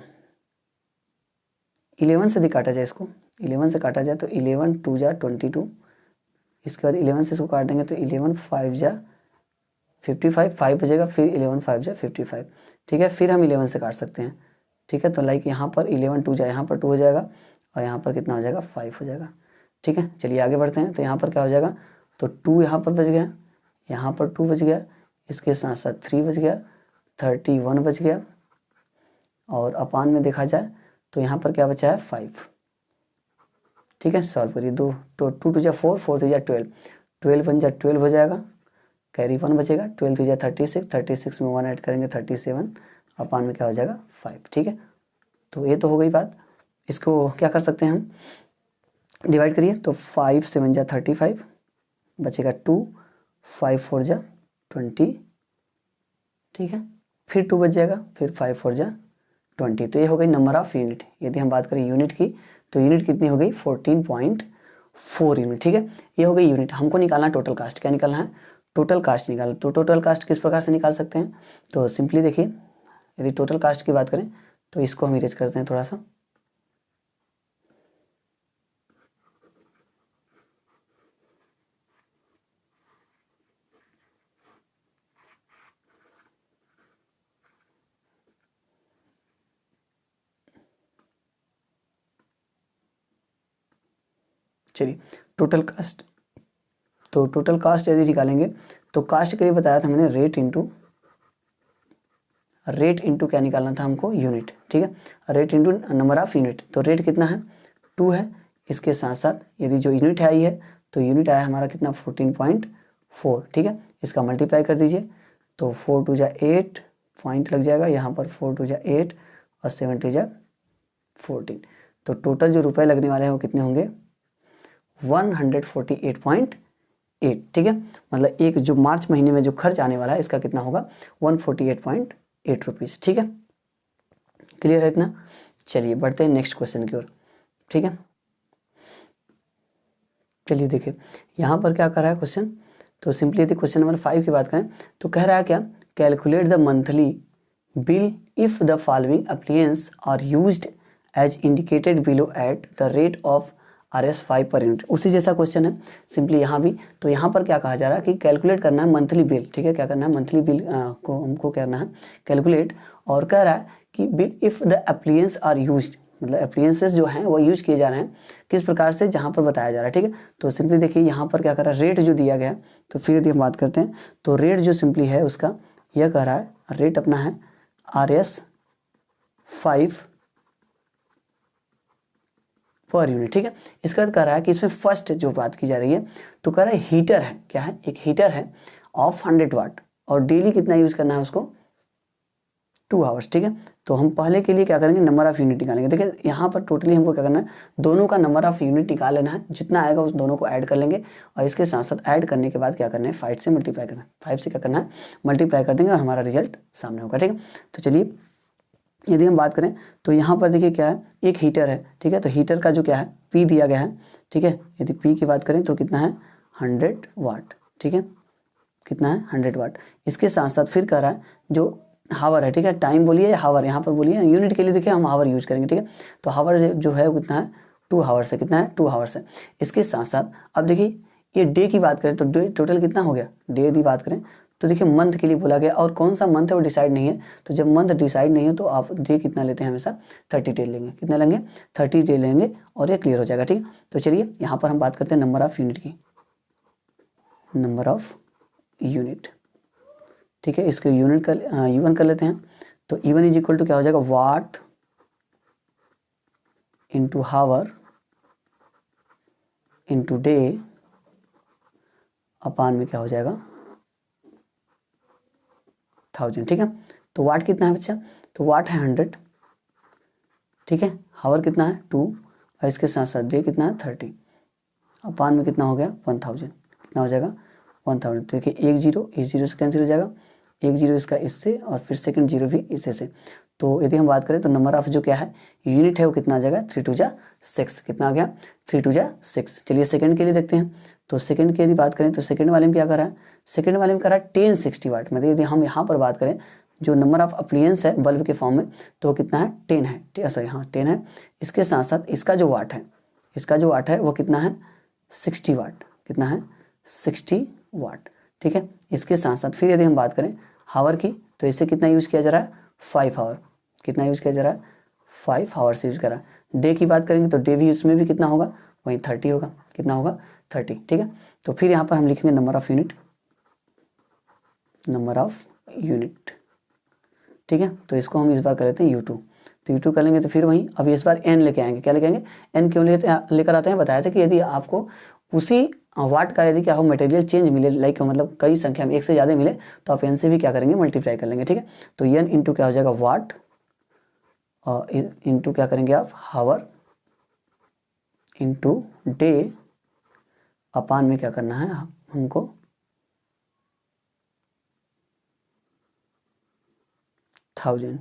11 से यदि काटा जाए, इसको 11 से काटा जाए तो 11 2 जा 22, इसके बाद 11 से इसको काट देंगे तो 11 5 जा 55, 5 बचेगा, फिर 11 5 जा 55, ठीक है। फिर हम 11 से काट सकते हैं, ठीक है। तो लाइक यहाँ पर 11 2 जा, यहाँ पर 2 हो जाएगा और यहाँ पर कितना हो जाएगा, 5 हो जाएगा, ठीक है। चलिए आगे बढ़ते हैं। तो यहाँ पर क्या हो जाएगा, तो 2 यहाँ पर बच गया, यहाँ पर 2 बच गया, इसके साथ साथ 3 बच गया, 31 बच गया, और अपान में देखा जाए तो यहाँ पर क्या बचा है, 5, ठीक है। सॉल्व करिए, 2 तो 2 2 जा 4, 4 3 जा 12, 12 1 जा 12 हो जाएगा, कैरी 1 बचेगा, 12 3 जा 36, 36 में 1 ऐड करेंगे 37, अपान में क्या हो जाएगा 5, ठीक है। तो ये तो हो गई बात। इसको क्या कर सकते हैं हम, डिवाइड करिए, तो 5 7 जा 35 बचेगा 2, 5 4 जा 20, ठीक है, फिर 2 बच जाएगा, फिर 5 4 जा 20। तो ये हो गई नंबर ऑफ यूनिट। यदि हम बात करें यूनिट की तो यूनिट कितनी हो गई 14.4 यूनिट। ठीक है, ये हो गई यूनिट। हमको निकालना टोटल कास्ट। क्या निकालना है? टोटल कास्ट निकालना। तो टोटल कास्ट किस प्रकार से निकाल सकते हैं? तो सिंपली देखिए, यदि टोटल कास्ट की बात करें तो इसको हम इरेज करते हैं थोड़ा सा। चलिए टोटल कास्ट, तो टोटल कास्ट यदि निकालेंगे तो कास्ट के लिए बताया था मैंने रेट इंटू क्या निकालना था हमको? यूनिट। ठीक है, rate into number of unit. तो रेट कितना है? 2 है। इसके साथ साथ यदि जो यूनिट आई है तो यूनिट आया हमारा कितना? 14.4। ठीक है, इसका मल्टीप्लाई कर दीजिए तो 4 2 जा 8 पॉइंट लग जाएगा यहाँ पर, 4 2 जा 8 और 7 2 जा 14। तो टोटल जो रुपए लगने वाले हैं वो कितने होंगे? 148.8। ठीक है, मतलब एक जो मार्च महीने में जो खर्च आने वाला है इसका कितना होगा? 148.8 रुपीज़। ठीक है, क्लियर है इतना? चलिए बढ़ते हैं नेक्स्ट क्वेश्चन की ओर। ठीक है, चलिए देखिए यहाँ पर क्या कर रहा है क्वेश्चन। तो सिंपली यदि क्वेश्चन नंबर 5 की बात करें तो कह रहा है क्या? Calculate the monthly bill if the following appliance are used as indicated below at the rate of RS 5 per unit. उसी जैसा क्वेश्चन है सिंपली यहाँ भी। तो यहाँ पर क्या कहा जा रहा है कि कैलकुलेट करना है मंथली बिल। ठीक है, क्या करना है? मंथली बिल को हमको करना है कैलकुलेट। और कह रहा है कि bill if the appliance are used, मतलब अप्लायंसेस जो हैं वो यूज किए जा रहे हैं किस प्रकार से, जहाँ पर बताया जा रहा है। ठीक है, तो सिंपली देखिए यहाँ पर क्या कर रहा है? रेट जो दिया गया है, तो फिर यदि हम बात करते हैं तो रेट जो सिंपली है उसका यह कह रहा है, रेट अपना है RS 5 पर यूनिट। ठीक है, इसका कह रहा है कि इसमें फर्स्ट जो बात की जा रही है तो कह रहा है हीटर है। क्या है? एक हीटर है ऑफ 100 वाट और डेली कितना यूज करना है उसको? 2 आवर्स। ठीक है, तो हम पहले के लिए क्या करेंगे? नंबर ऑफ यूनिट निकालेंगे। देखिए यहाँ पर टोटली हमको क्या करना है? दोनों का नंबर ऑफ यूनिट निकाल लेना है, जितना आएगा उस दोनों को ऐड कर लेंगे और इसके साथ साथ ऐड करने के बाद क्या करना है? 5 से मल्टीप्लाई करना है। 5 से क्या करना है? मल्टीप्लाई कर देंगे और हमारा रिजल्ट सामने होगा। ठीक है, तो चलिए यदि हम बात करें तो यहाँ पर देखिए क्या है? एक हीटर है। ठीक है, तो हीटर का जो क्या है? P दिया गया है। ठीक है, यदि P की बात करें तो कितना है? 100 वाट। ठीक है, कितना है? 100 वाट। इसके साथ साथ फिर कह रहा है जो हावर है। ठीक है, टाइम बोलिए या हावर, यहाँ पर बोलिए। यूनिट के लिए देखिए हम हावर यूज करेंगे। ठीक है, तो हावर जो है वो कितना है? 2 हावर्स है। कितना है? 2 हावर्स है। इसके साथ साथ अब देखिए ये डे की बात करें तो डे टोटल कितना हो गया? डे यदि बात करें तो देखिए मंथ के लिए बोला गया और कौन सा मंथ है वो डिसाइड नहीं है। तो जब मंथ डिसाइड नहीं है तो आप डे कितना लेते हैं? हमेशा 30 डे लेंगे। कितना लेंगे? 30 डे लेंगे और ये क्लियर हो जाएगा। ठीक है, तो चलिए यहाँ पर हम बात करते हैं नंबर ऑफ यूनिट की। Number of unit. ठीक है, इसको यूनिट कर E1 कर लेते हैं। तो E1 इज इक्वल टू क्या हो जाएगा? वाट इंटू हावर इंटू डे अपान में क्या हो जाएगा? 1000। ठीक है, तो वाट कितना है बच्चा? तो वाट है 100। ठीक है, हावर कितना है? 2 और इसके साथ साथ डे कितना है? 30 अपान में कितना हो गया? 1000। कितना हो जाएगा? 1000। तो देखिए एक जीरो इस जीरो से कैंसिल हो जाएगा, एक जीरो इसका इससे और फिर सेकंड जीरो भी इससे से। तो यदि हम बात करें तो नंबर ऑफ जो क्या है यूनिट है वो कितना आ जाएगा? 3 2 जा 6। कितना आ गया? 3 2 जा 6। चलिए सेकंड के लिए देखते हैं। तो सेकंड की यदि बात करें तो सेकंड वाले में क्या कर रहा है? सेकंड वाले में कर रहा है 1060 वाट। मतलब यदि हम यहाँ पर बात करें जो नंबर ऑफ अप्लायंस है बल्ब के फॉर्म में तो कितना है? 10 है। सॉरी हाँ 10 है। इसके साथ साथ इसका जो वाट है, इसका जो वाट है वो कितना है? 60 वाट। कितना है? 60 वाट। ठीक है, इसके साथ साथ फिर यदि हम बात करें हावर की तो इसे कितना यूज किया जा रहा है? 5 आवर। कितना यूज किया जा रहा है? 5 आवर्स यूज करा। डे की बात करेंगे तो डे भी उसमें भी कितना होगा? वहीं 30 होगा। कितना होगा? 30। ठीक है, तो फिर यहाँ पर हम लिखेंगे number of unit. Number of unit. ठीक है, तो इसको हम इस बार कर लेते हैं U2। तो U2 कर लेंगे तो फिर वहीं अब इस बार n लेके आएंगे। क्या लेके आएंगे? n क्यों लेकर आते हैं? बताया था कि यदि आपको उसी वाट का यदि क्या हो मटेरियल चेंज मिले, लाइक मतलब कई संख्या में एक से ज़्यादा मिले तो आप n से भी क्या करेंगे? मल्टीप्लाई कर लेंगे। ठीक है, तो n इंटू क्या हो जाएगा? वाट और इंटू क्या करेंगे आप? हावर इंटू डे अपान में क्या करना है हमको? 1000।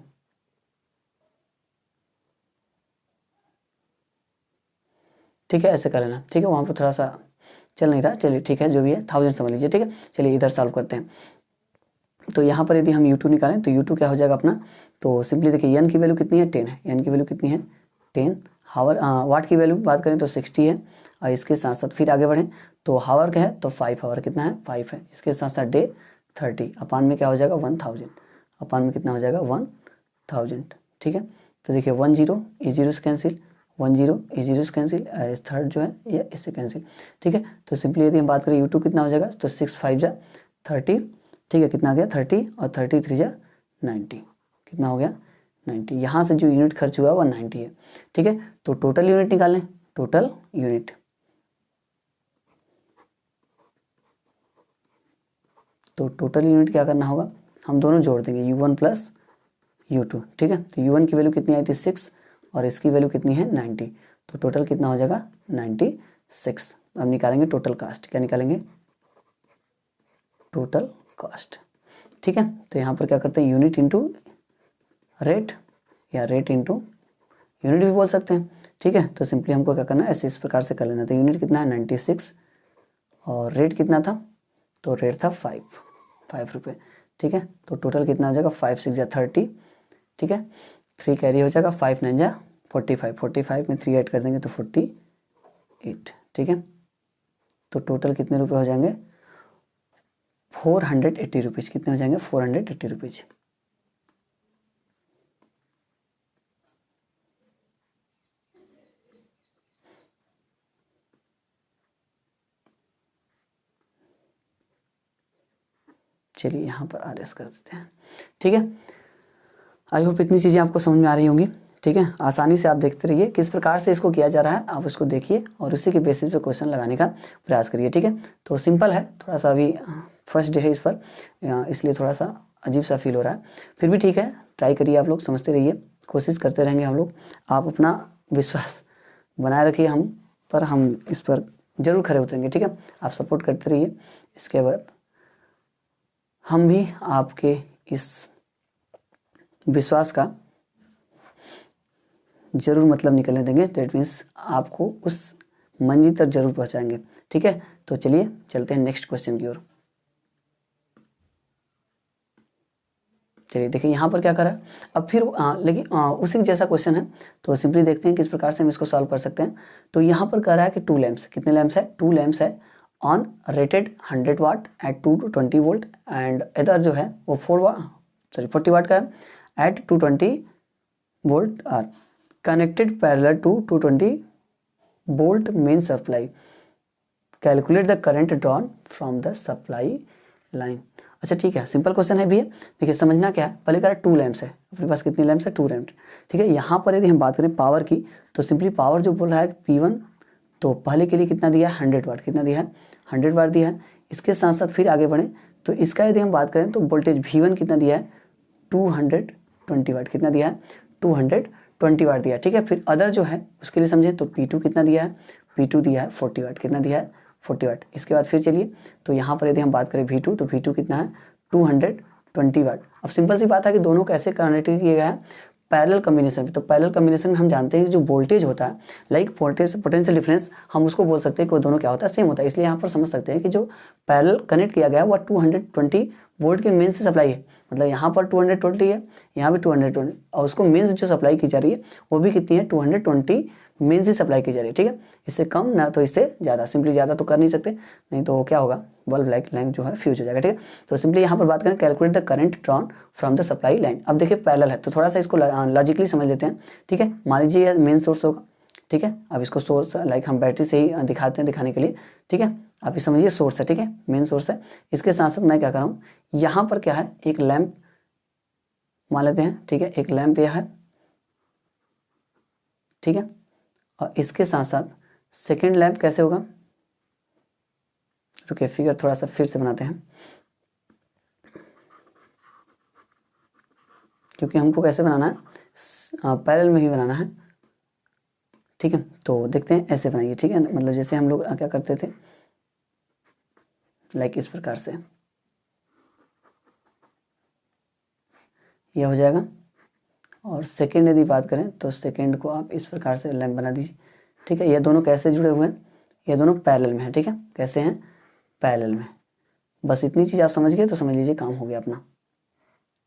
ठीक है, ऐसे कर लेना। ठीक है, वहाँ पर थोड़ा सा चल नहीं रहा, चलिए ठीक है, जो भी है 1000 समझ लीजिए। ठीक है, चलिए इधर सॉल्व करते हैं। तो यहाँ पर यदि हम u2 निकालें तो u2 क्या हो जाएगा अपना, तो सिंपली देखिए n की वैल्यू कितनी है, 10 है। n की वैल्यू कितनी है, 10। हावर वाट की वैल्यू बात करें तो 60 है। और इसके साथ साथ फिर आगे बढ़ें तो हावर का है तो 5 हावर कितना है, 5 है। इसके साथ साथ डे 30, अपान में क्या हो जाएगा 1000, अपान में कितना हो जाएगा 1000। ठीक है, तो देखिए 10 ये 0 से कैंसिल, 10 ये 0 से कैंसिल, थर्ड जो है ये इससे कैंसिल। ठीक है, तो सिंपली यदि हम बात करें u2 कितना हो जाएगा, तो 6 5 जा 30। ठीक है, कितना आ गया 30 और 30 3 जा 90, कितना हो गया 90। यहाँ से जो यूनिट खर्च हुआ वो 90 है। ठीक है, तो टोटल यूनिट निकाल लें, टोटल यूनिट, तो टोटल यूनिट क्या करना होगा, हम दोनों जोड़ देंगे u1 प्लस u2। ठीक है, तो u1 की वैल्यू कितनी आई थी 6 और इसकी वैल्यू कितनी है 90, तो टोटल कितना हो जाएगा 96। अब निकालेंगे टोटल कास्ट, क्या निकालेंगे, टोटल कॉस्ट। ठीक है, तो यहाँ पर क्या करते हैं, यूनिट इंटू रेट या रेट इंटू यूनिट भी बोल सकते हैं। ठीक है, तो सिंपली हमको क्या करना है, ऐसे इस प्रकार से कर लेना। तो यूनिट कितना है 96 और रेट कितना था, तो रेट था 5 रुपये। ठीक है, तो टोटल कितना आ जाएगा 5 6 या 30। ठीक है, 3 कैरी हो जाएगा, 5 9 जा 45, 45 में 3 ऐड कर देंगे तो 48। ठीक है, तो टोटल कितने रुपए हो जाएंगे 480 रुपीज़। कितने हो जाएंगे 480 रुपीज़। चलिए यहाँ पर RS कर देते हैं। ठीक है, आई होप इतनी चीज़ें आपको समझ में आ रही होंगी। ठीक है, आसानी से आप देखते रहिए किस प्रकार से इसको किया जा रहा है, आप उसको देखिए और उसी के बेसिस पे क्वेश्चन लगाने का प्रयास करिए। ठीक है, तो सिंपल है, थोड़ा सा अभी फर्स्ट डे है इस पर, इसलिए थोड़ा सा अजीब सा फील हो रहा है, फिर भी ठीक है, ट्राई करिए, आप लोग समझते रहिए, कोशिश करते रहेंगे हम लोग। आप अपना विश्वास बनाए रखिए हम पर, हम इस पर जरूर खरे उतरेंगे। ठीक है, आप सपोर्ट करते रहिए, इसके बाद हम भी आपके इस विश्वास का जरूर मतलब निकलने देंगे। दैट मीन्स आपको उस मंजिल तक जरूर पहुंचाएंगे। ठीक है, तो चलिए चलते हैं नेक्स्ट क्वेश्चन की ओर। चलिए देखिए यहाँ पर क्या करा है, अब फिर लेकिन उसी जैसा क्वेश्चन है, तो सिंपली देखते हैं किस प्रकार से हम इसको सॉल्व कर सकते हैं। तो यहाँ पर कह रहा है कि 2 लैंप्स, कितने लैंप्स है, 2 लैंप्स है on rated 100 watt at 2 to 20 volt and other जो है वो 40 वाट का है at 220 volt are connected parallel to 220 volt main supply, calculate the current drawn from the supply line. अच्छा ठीक है, सिंपल क्वेश्चन है भी है। देखिए समझना क्या है, पहले कह 2 लैंप्स है, अपने पास कितनी लैंप्स है 2 लैंप्स। ठीक है, यहाँ पर यदि हम बात करें पावर की, तो सिंपली पावर जो बोल रहा है P1, तो पहले के लिए कितना दिया है 100 वाट, कितना दिया है 100 वाट दिया है। इसके साथ साथ फिर आगे बढ़े तो इसका यदि हम बात करें तो वोल्टेज V1 कितना दिया है 220 वाट, कितना दिया है 220 वाट दिया है। ठीक है, फिर अदर जो है उसके लिए समझे तो P2 कितना दिया है, P2 दिया है 40 वाट, कितना दिया है 40 वाट। इसके बाद फिर चलिए, तो यहाँ पर यदि हम बात करें V2, तो V2 कितना है 220 वाट। अब सिंपल सी बात है कि दोनों कैसे कनेक्ट किया गया है, पैरेलल कॉम्बिनेशन में। तो पैरेलल कॉम्बिनेशन में हम जानते हैं कि जो वोल्टेज होता है, लाइक वोल्टेज पोटेंशियल डिफरेंस, हम उसको बोल सकते हैं कि वो दोनों क्या होता है, सेम होता है। इसलिए यहाँ पर समझ सकते हैं कि जो पैरेलल कनेक्ट किया गया है वो 220 वोल्ट के मेन से सप्लाई है, मतलब यहाँ पर 220 है, यहाँ भी 220, और उसको मेंस जो सप्लाई की जा रही है वो भी कितनी है 220 मेन से सप्लाई की जा रही है। ठीक है, इससे कम ना तो इससे ज़्यादा, सिंपली ज़्यादा तो कर नहीं सकते, नहीं तो क्या होगा बल्ब लाइक लाइन जो है फ्यूज हो जाएगा। ठीक है, तो सिंपली यहाँ पर बात करें calculate the current drawn from the supply line. अब देखिए पैरेलल है तो थोड़ा सा इसको लॉजिकली समझ लेते हैं। ठीक है, मान लीजिए मेन सोर्स होगा। ठीक है, अब इसको सोर्स लाइक हम बैटरी से ही दिखाते हैं दिखाने के लिए। ठीक है, आप ये समझिए सोर्स है, ठीक है, मेन सोर्स है। इसके साथ साथ मैं क्या कर रहा हूँ, यहाँ पर क्या है एक लैंप मान लेते हैं। ठीक है, एक लैंप यह है। ठीक है, और इसके साथ साथ सेकेंड लैंप कैसे होगा, रुकिए फिगर थोड़ा सा फिर से बनाते हैं, क्योंकि हमको कैसे बनाना है पैरेलल में ही बनाना है। ठीक है, तो देखते हैं ऐसे बनाइए। ठीक है, मतलब जैसे हम लोग क्या करते थे, लाइक इस प्रकार से, ये हो जाएगा। और सेकेंड यदि बात करें तो सेकेंड को आप इस प्रकार से लैंप बना दीजिए, ठीक है। ये दोनों कैसे जुड़े हुए हैं, ये दोनों पैरेलल में है, ठीक है। कैसे हैं, पैरेलल में। बस इतनी चीज़ आप समझ गए तो समझ लीजिए काम हो गया अपना,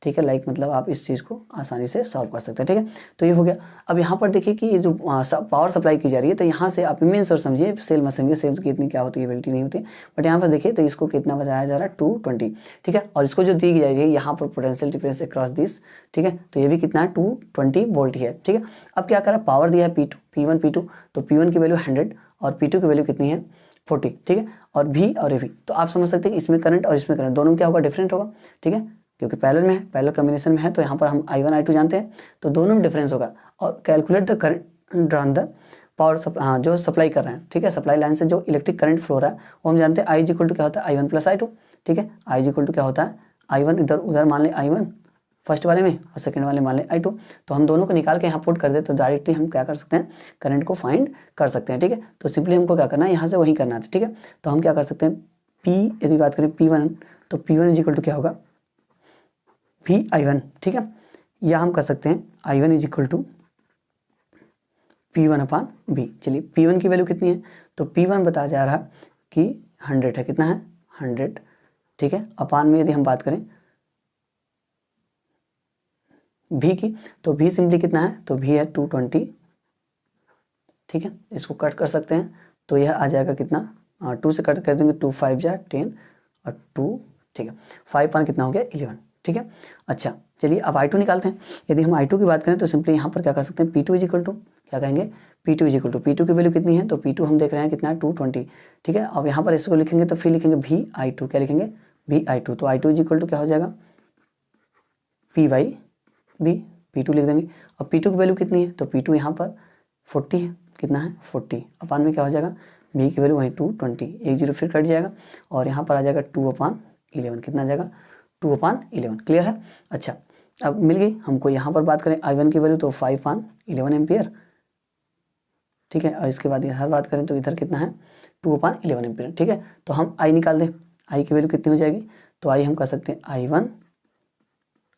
ठीक है। लाइक मतलब आप इस चीज़ को आसानी से सॉल्व कर सकते हैं, ठीक है। तो ये हो गया। अब यहाँ पर देखिए कि ये जो पावर सप्लाई की जा रही है, तो यहाँ से आप मेन सोर्स समझिए, सेल मत समझिए, सेल की इतनी क्या होती है, एबिलिटी नहीं होती। बट यहाँ पर देखिए तो इसको कितना बताया जा रहा है, 220, ठीक है। और इसको जो दी जाएगी यहाँ पर पोटेंशियल डिफरेंस अक्रॉस दिस, ठीक है। तो ये भी कितना है, 220 वोल्ट ही है, ठीक है। अब क्या करा, पावर दिया है P1 P2, तो P1 की वैल्यू 100 और P2 की वैल्यू कितनी है, 40, ठीक है। और V और AV, तो आप समझ सकते हैं कि इसमें करंट और इसमें करंट दोनों क्या होगा, डिफरेंट होगा, ठीक है। क्योंकि पैरेलल में है, पैरेलल कॉम्बिनेशन में है, तो यहाँ पर हम I1 I2 जानते हैं, तो दोनों में डिफरेंस होगा। और calculate the current on the power जो सप्लाई कर रहे हैं, ठीक है। सप्लाई लाइन से जो इलेक्ट्रिक करंट फ्लो हो रहा है वो हम जानते हैं I इक्वल टू क्या होता है, I1 प्लस I2, ठीक है। I इक्वल टू क्या होता है, I1 इधर उधर मान ले I1 फर्स्ट वाले में और सेकंड वाले मान ले I2, तो हम दोनों को निकाल के यहाँ पुट कर दे तो डायरेक्टली हम क्या कर सकते हैं, करंट को फाइंड कर सकते हैं, ठीक है। तो सिंपली हमको क्या करना है, यहाँ से वही करना है, ठीक है। तो हम क्या कर सकते हैं, P यदि बात करें P1, तो P1 इज इक्वल टू क्या होगा, VI1, ठीक है। या हम कर सकते हैं I1 is equal to P1 upon B। चलिए P1 की वैल्यू कितनी है, तो P1 बताया जा रहा कि 100 है, कितना है, 100, ठीक है। अपान में यदि हम बात करें V की, तो V सिंपली कितना है, तो V है 220, ठीक है। इसको कट कर सकते हैं तो यह आ जाएगा कितना, 2 से कट कर देंगे, 2 5 जा 10 और 2, ठीक है। 5 पान कितना हो गया, 11, ठीक है। अच्छा चलिए अब I2 निकालते हैं। यदि हम I2 की बात करें तो सिंपली यहाँ पर क्या कर सकते हैं, P2 इज इक्वल टू क्या कहेंगे, P2 is equal to, P2 की वैल्यू कितनी है, तो P2 हम देख रहे हैं कितना है, 220, ठीक है। अब यहाँ पर इसको लिखेंगे तो फिर लिखेंगे VI2, क्या लिखेंगे, VI2, तो I2 इज इक्वल टू क्या हो जाएगा, P/B, P2 लिख देंगे। अब P2 की वैल्यू कितनी है, तो P2 यहाँ पर 40 है, कितना है, 40, अपान में क्या हो जाएगा, B की वैल्यू वहीं 220, एक जीरो फिर कट जाएगा और यहाँ पर आ जाएगा 2/11, कितना आ जाएगा, 2/11, क्लियर है। अच्छा अब मिल गई हमको। यहाँ पर बात करें I1 की वैल्यू तो 5/11 एम्पियर, ठीक है। और इसके बाद इधर बात करें तो इधर कितना है, 2/11 एम्पियर, ठीक है। तो हम I निकाल दें, I की वैल्यू कितनी हो जाएगी, तो I हम कर सकते हैं I1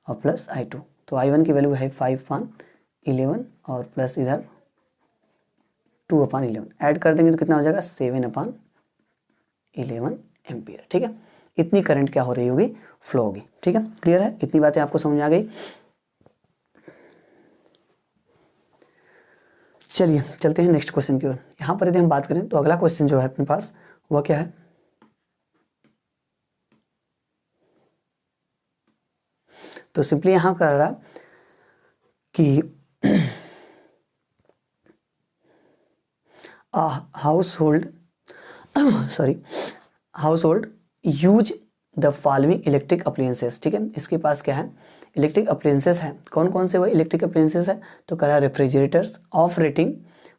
और प्लस I2, तो I1 की वैल्यू है 5/11 और प्लस इधर 2/11, ऐड कर देंगे तो कितना हो जाएगा, 7/11 एम्पियर, ठीक है। इतनी करंट क्या हो रही होगी, फ्लो होगी, ठीक है। क्लियर है, इतनी बातें आपको समझ में आ गई। चलिए चलते हैं नेक्स्ट क्वेश्चन की ओर। यहाँ पर यदि हम बात करें तो अगला क्वेश्चन जो है अपने पास वह क्या है, तो सिंपली यहाँ कर रहा कि household use the following electric appliances, ठीक है। इसके पास क्या है, इलेक्ट्रिक अप्लायंसेस है, कौन कौन से वो इलेक्ट्रिक अप्लायंसेस है, तो कह रहा है refrigerators of rating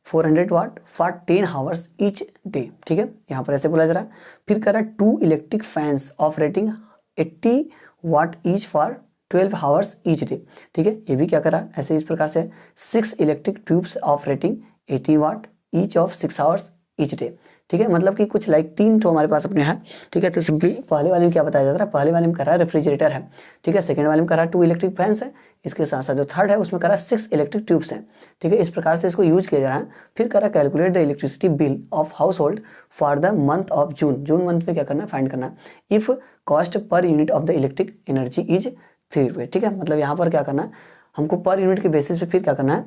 400 watt for 10 hours each day, ठीक है। यहाँ पर ऐसे बोला जा रहा है। फिर कह रहा है 2 electric fans of rating 80 watt each for 12 hours each day, ठीक है। ये भी क्या कर रहा है, ऐसे इस प्रकार से 6 electric tubes of rating 80 watt each of 6 hours each day, ठीक है। मतलब कि कुछ लाइक 3 तो हमारे पास अपने हैं, ठीक है। तो सिंपली पहले वाले में क्या बताया जाता है, पहले वाले में कर रहा है रेफ्रिजरेटर है, ठीक है। सेकंड वाले में कर रहा है 2 इलेक्ट्रिक फैंस है, इसके साथ साथ जो थर्ड है उसमें कर रहा है 6 इलेक्ट्रिक ट्यूब्स हैं, ठीक है। इस प्रकार से इसको यूज किया जा रहा है। फिर कर रहा है calculate the electricity bill of house hold for the month of June month में क्या करना है, फाइंड करना है। If cost per unit of the electric energy is 3 रुपये, ठीक है। मतलब यहाँ पर क्या करना है, हमको पर यूनिट के बेसिस पे फिर क्या करना है,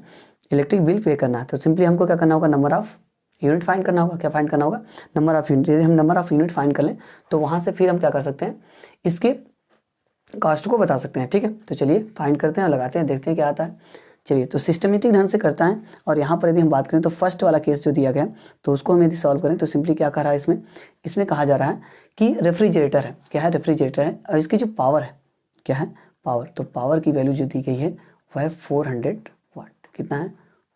इलेक्ट्रिक बिल पे करना है। तो सिंपली हमको क्या करना होगा, नंबर ऑफ यूनिट फाइंड करना होगा। क्या फाइंड करना होगा, नंबर ऑफ यूनिट। यदि हम नंबर ऑफ यूनिट फाइंड कर लें तो वहां से फिर हम क्या कर सकते हैं, इसके कॉस्ट को बता सकते हैं, ठीक है। तो चलिए फाइंड करते हैं और लगाते हैं, देखते हैं क्या आता है। चलिए तो सिस्टमेटिक ढंग से करता है। और यहाँ पर यदि हम बात करें तो फर्स्ट वाला केस जो दिया गया तो उसको हम यदि सॉल्व करें तो सिंपली क्या कह रहा है, इसमें कहा जा रहा है कि रेफ्रिजरेटर है, क्या है, रेफ्रिजरेटर है। और इसकी जो पावर है, क्या है, पावर, तो पावर की वैल्यू जो दी गई है वह है 400 वाट, कितना है,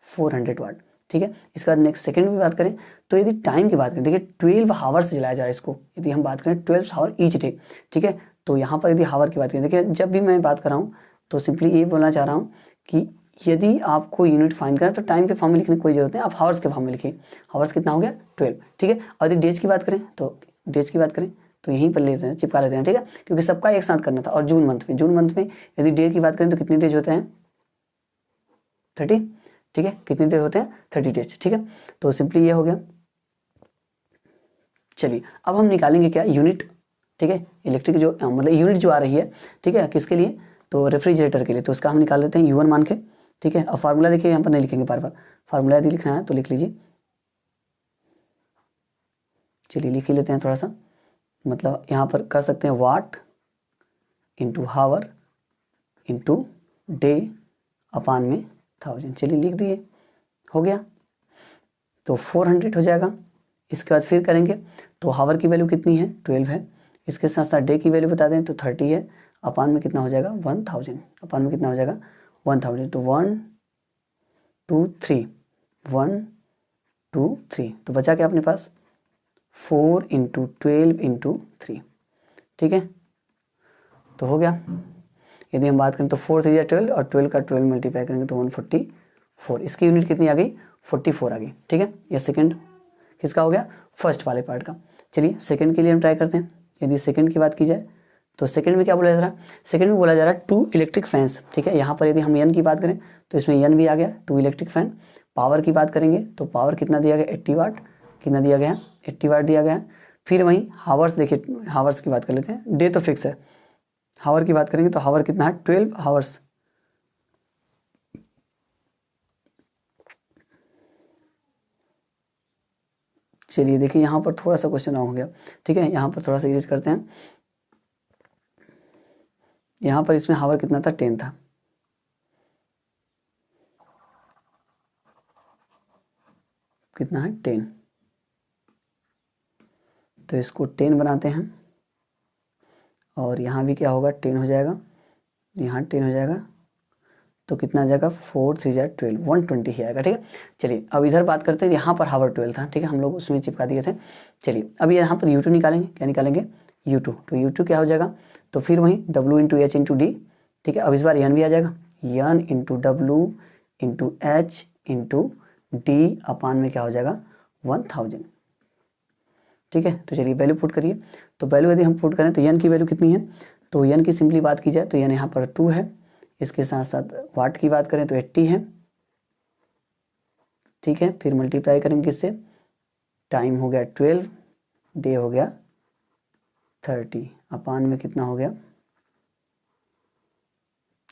400 वाट, ठीक है। इसके बाद नेक्स्ट सेकंड में बात करें तो यदि टाइम की बात करें, देखिए 12 हावर्स चलाया जा रहा है इसको। यदि हम बात करें 12 हावर ईच डे, ठीक है। तो यहाँ पर यदि हावर की बात करें, देखिए जब भी मैं बात कर रहा हूँ तो सिंपली ये बोलना चाह रहा हूँ कि यदि आपको यूनिट फाइंड करना तो टाइम के फॉर्म में लिखने की कोई जरूरत नहीं, आप हावर्स के फॉर्म में लिखिए। हावर्स कितना हो गया, 12, ठीक है। और यदि डेज की बात करें तो डेज की बात करें तो यहीं पर लेते हैं, चिपका लेते हैं, ठीक है, क्योंकि सबका एक साथ करना था। और जून मंथ में यदि डे की बात करें तो कितने डेज होते हैं, 30, ठीक है, कितने डेज होते हैं, 30 डेज, ठीक है। तो सिंपली ये हो गया। चलिए अब हम निकालेंगे क्या, यूनिट, ठीक है, इलेक्ट्रिक जो मतलब यूनिट जो आ रही है, ठीक है, किसके लिए, तो रेफ्रिजरेटर के लिए। तो उसका हम निकाल लेते हैं U1 मान के, ठीक है। अब फार्मूला देखिए, यहाँ पर नहीं लिखेंगे बार बार, फार्मूला यदि लिखना है तो लिख लीजिए। चलिए लिख ही लेते हैं थोड़ा सा, मतलब यहाँ पर कर सकते हैं वाट इंटू हावर इंटू डे अपान में 1000। चलिए लिख दिए, हो गया। तो 400 हो जाएगा। इसके बाद फिर करेंगे तो हावर की वैल्यू कितनी है, 12 है। इसके साथ साथ डे की वैल्यू बता दें तो 30 है। अपान में कितना हो जाएगा, 1000। अपान में कितना हो जाएगा, 1000। तो 1 2 3, 1 2 3, तो बचा क्या अपने पास, 4 इंटू 12 इंटू 3, ठीक है। तो हो गया। यदि हम बात करें तो 4 3 12 और 12 का 12 मल्टीप्लाई करेंगे तो 144। इसकी यूनिट कितनी आ गई, 44 आ गई, ठीक है। यह सेकंड किसका हो गया, फर्स्ट वाले पार्ट का। चलिए सेकंड के लिए हम ट्राई करते हैं। यदि सेकंड की बात की जाए तो सेकंड में क्या बोला जा रहा है, सेकंड में बोला जा रहा है 2 इलेक्ट्रिक फैंस, ठीक है। यहाँ पर यदि हम एन की बात करें तो इसमें एन भी आ गया, 2 इलेक्ट्रिक फैन। पावर की बात करेंगे तो पावर कितना दिया गया, 80 वाट। कितना दिया गया, 80 वाट दिया गया। फिर वहीं हावर्स, देखिए हावर्स की बात कर लेते हैं, डे तो फिक्स है। हावर की बात करेंगे तो हावर कितना है, 12 हावर्स। चलिए देखिए यहाँ पर थोड़ा सा क्वेश्चन हो गया, ठीक है। यहाँ पर थोड़ा सा इरेज करते हैं। यहाँ पर इसमें हावर कितना था, 10 था। कितना है, 10। तो इसको 10 बनाते हैं और यहाँ भी क्या होगा, 10 हो जाएगा, यहाँ 10 हो जाएगा। तो कितना आ जाएगा, 4 3 12, 120 ही आएगा, ठीक है। चलिए अब इधर बात करते हैं, यहाँ पर हावर 12 था, ठीक है, हम लोग उसमें चिपका दिए थे। चलिए अब यहाँ पर U2 निकालेंगे, क्या निकालेंगे, U2। तो U2 क्या हो जाएगा, तो फिर वहीं W into H into D, ठीक है। अब इस बार एन भी आ जाएगा, N into W into H into D अपान में क्या हो जाएगा, 1000, ठीक है। तो चलिए वैल्यू पुट करिए। तो वैल्यू यदि हम पुट करें तो एन की वैल्यू कितनी है, तो एन की सिंपली बात की जाए तो एन यहाँ पर 2 है। इसके साथ साथ वाट की बात करें तो 80 है, ठीक है। फिर मल्टीप्लाई करेंगे किससे, टाइम हो गया 12, डे हो गया 30, अपान में कितना हो गया,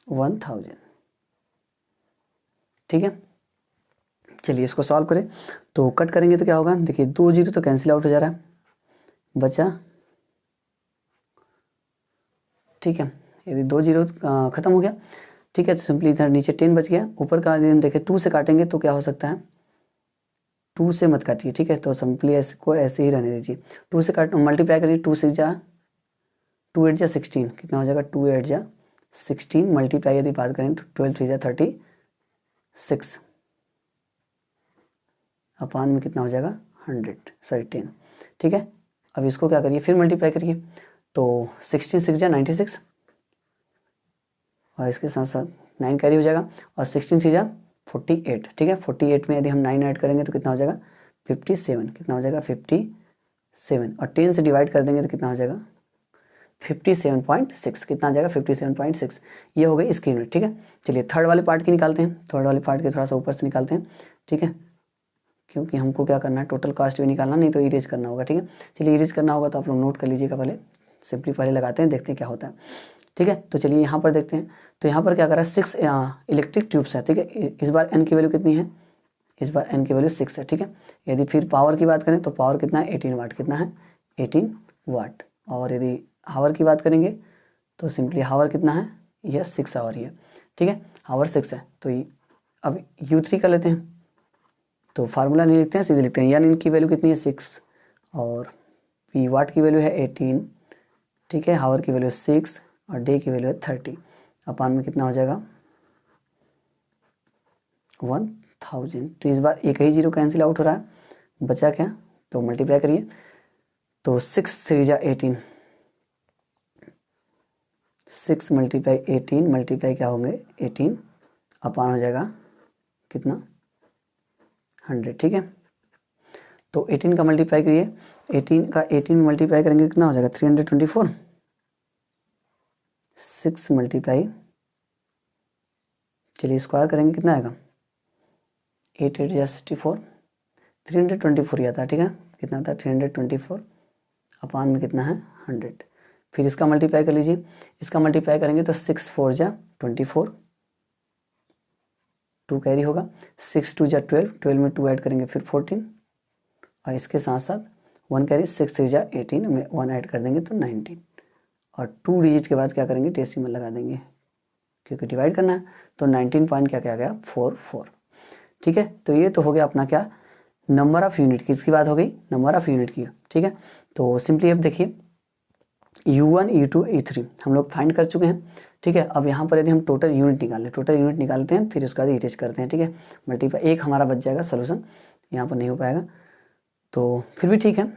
1000, ठीक है। चलिए इसको सॉल्व करें तो कट करेंगे तो क्या होगा, देखिए 2 जीरो तो कैंसिल आउट हो जा रहा है, बचा, ठीक है। यदि 2 जीरो खत्म हो गया, ठीक है, तो सिंपली इधर नीचे 10 बच गया। ऊपर का यदि हम देखें 2 से काटेंगे तो क्या हो सकता है, 2 से मत काटिए, ठीक है। तो सिंपली ऐसे को ऐसे ही रहने दीजिए। 2 से काट मल्टीप्लाई करिए, 2 6 जा 2 8 जा 16, कितना हो जाएगा, 2 8 जा 16। मल्टीप्लाई यदि बात करें तो 12 3 जा 36, अपान में कितना हो जाएगा, 10, ठीक है। अब इसको क्या करिए, फिर मल्टीप्लाई करिए तो 16 6 जा 96, और इसके साथ साथ 9 कैरी हो जाएगा, और 16 6 जा 48, ठीक है। 48 में यदि हम 9 ऐड करेंगे तो कितना हो जाएगा, 57, कितना हो जाएगा, 57, और 10 से डिवाइड कर देंगे तो कितना हो जाएगा, 57.6, कितना आ जाएगा, 57.6। ये हो गई इसकी यूनिट, ठीक है। चलिए थर्ड वाले पार्ट की निकालते हैं, थर्ड वाले पार्ट के थोड़ा सा ऊपर से निकालते हैं, ठीक है, क्योंकि हमको क्या करना है, टोटल कास्ट भी निकालना, नहीं तो इरेज करना होगा, ठीक है। चलिए इरेज करना होगा तो आप लोग नोट कर लीजिएगा, पहले सिंपली पहले लगाते हैं, देखते हैं क्या होता है, ठीक है। तो चलिए यहाँ पर देखते हैं। तो यहाँ पर क्या कर रहा है, 6 इलेक्ट्रिक ट्यूब्स है, ठीक है। इस बार एन की वैल्यू कितनी है, इस बार एन की वैल्यू 6 है, ठीक है। यदि फिर पावर की बात करें तो पावर कितना है, 18 वाट, कितना है, 18 वाट। और यदि हावर की बात करेंगे तो सिंपली हावर कितना है, यह 6 आवर ही है, ठीक है, हावर 6 है। तो अब U3 कर लेते हैं, तो फार्मूला नहीं लिखते हैं, सीधे लिखते हैं, यानी इनकी वैल्यू कितनी है, 6, और पी वाट की वैल्यू है 18, ठीक है, हावर की वैल्यू 6, और डे की वैल्यू है 30, अपान में कितना हो जाएगा, 1000। तो इस बार एक ही जीरो कैंसिल आउट हो रहा है, बचा क्या, तो मल्टीप्लाई करिए तो 6 3 जा 18, 6 मल्टीप्लाई 18, मल्टीप्लाई क्या होंगे 18, अपान हो जाएगा कितना, 100, ठीक है। तो 18 का मल्टीप्लाई करिए 18 का 18 मल्टीप्लाई करेंगे कितना हो जाएगा 324, 6 मल्टीप्लाई, चलिए स्क्वायर करेंगे कितना आएगा 8 8 या 64, 324 ही आता है, ठीक है, कितना आता है 324 अपान में कितना है 100। फिर इसका मल्टीप्लाई कर लीजिए, इसका मल्टीप्लाई करेंगे तो 6 4 जा 24, 2 कैरी होगा, 6 2 जा 12, 12 में 2 ऐड करेंगे फिर 14, और इसके साथ साथ 1 कैरी, 6 3 जा 18 में 1 ऐड कर देंगे तो 19, और 2 डिजिट के बाद क्या करेंगे डेसिमल लगा देंगे क्योंकि डिवाइड करना है, तो 19 पॉइंट क्या क्या गया 44। ठीक है, तो ये तो हो गया अपना क्या नंबर ऑफ यूनिट, किसकी बात हो गई नंबर ऑफ यूनिट की। ठीक है, तो सिंपली अब देखिए U1 U2 U3 हम लोग फाइंड कर चुके हैं। ठीक है, अब यहाँ पर यदि हम टोटल यूनिट निकालते हैं फिर उसके बाद इरेज करते हैं। ठीक है, मल्टीप्लाई एक हमारा बच जाएगा सोल्यूशन, यहाँ पर नहीं हो पाएगा तो फिर भी ठीक है,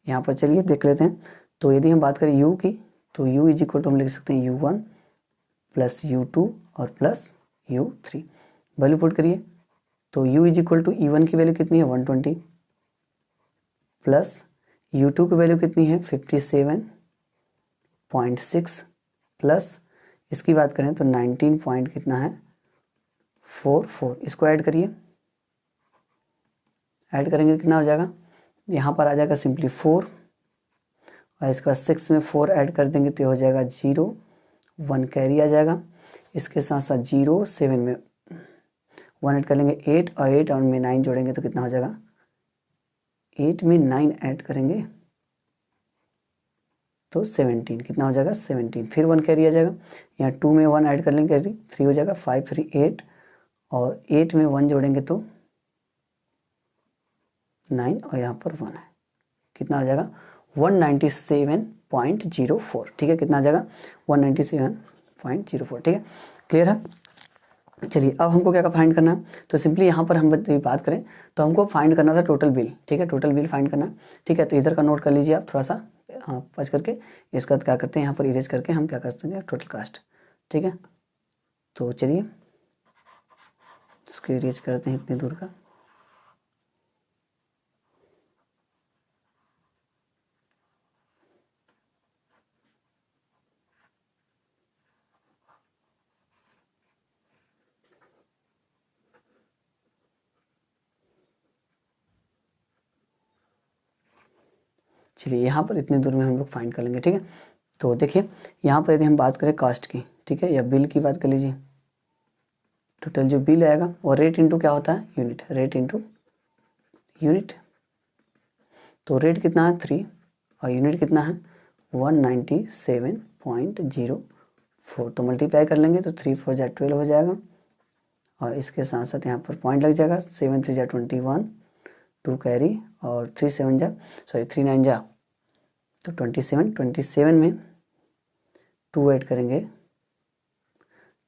यहाँ पर चलिए देख लेते हैं। तो यदि हम बात करें U की तो U इज इक्वल टू हम लिख सकते हैं U1 प्लस U2 और प्लस U3, वैल्यू पुट करिए तो U is equal to E1 की वैल्यू कितनी है 120 प्लस U2 की वैल्यू कितनी है 57.6 प्लस इसकी बात करें तो 19 पॉइंट कितना है 44, इसको ऐड करिए, ऐड करेंगे कितना हो जाएगा, यहाँ पर आ जाएगा सिंपली 4 और इसका 6 में 4 ऐड कर देंगे तो हो जाएगा 0, 1 कैरी आ जाएगा, इसके साथ साथ 0 7 में 1 ऐड कर लेंगे 8 और 8 और में 9 जोड़ेंगे तो कितना हो जाएगा 8 में 9 ऐड करेंगे तो 17, कितना हो जाएगा 17, फिर 1 कैरी आ जाएगा, यहाँ 2 में 1 ऐड कर लेंगे 3 हो जाएगा, 5 3 8 और 8 में 1 जोड़ेंगे तो 9 और यहाँ पर 1 है, कितना हो जाएगा 197.04। ठीक है, कितना आ जाएगा 197.04। ठीक है, क्लियर है। चलिए अब हमको क्या फाइंड करना है, तो सिंपली यहाँ पर हम बात करें तो हमको फाइंड करना था टोटल बिल। ठीक है, टोटल बिल फाइंड करना। ठीक है, तो इधर का नोट कर लीजिए आप थोड़ा सा पच करके, इसका क्या करते हैं यहाँ पर इरेज करके हम क्या कर सकते हैं टोटल कास्ट। ठीक है, तो चलिए इसको इरेज करते हैं इतनी दूर का। चलिए यहाँ पर इतनी दूर में हम लोग फाइंड कर लेंगे। ठीक है, तो देखिए यहाँ पर यदि हम बात करें कास्ट की, ठीक है, या बिल की बात कर लीजिए, टोटल जो बिल आएगा और रेट इंटू क्या होता है यूनिट, रेट इंटू यूनिट, तो रेट कितना है 3 और यूनिट कितना है 197.04, तो मल्टीप्लाई कर लेंगे तो 3 4 जा 12 हो जाएगा और इसके साथ साथ यहाँ पर पॉइंट लग जाएगा, 7 3 जा 21, 2 कैरी और 3 7 जा 3 9 जा तो 27 में 2 ऐड करेंगे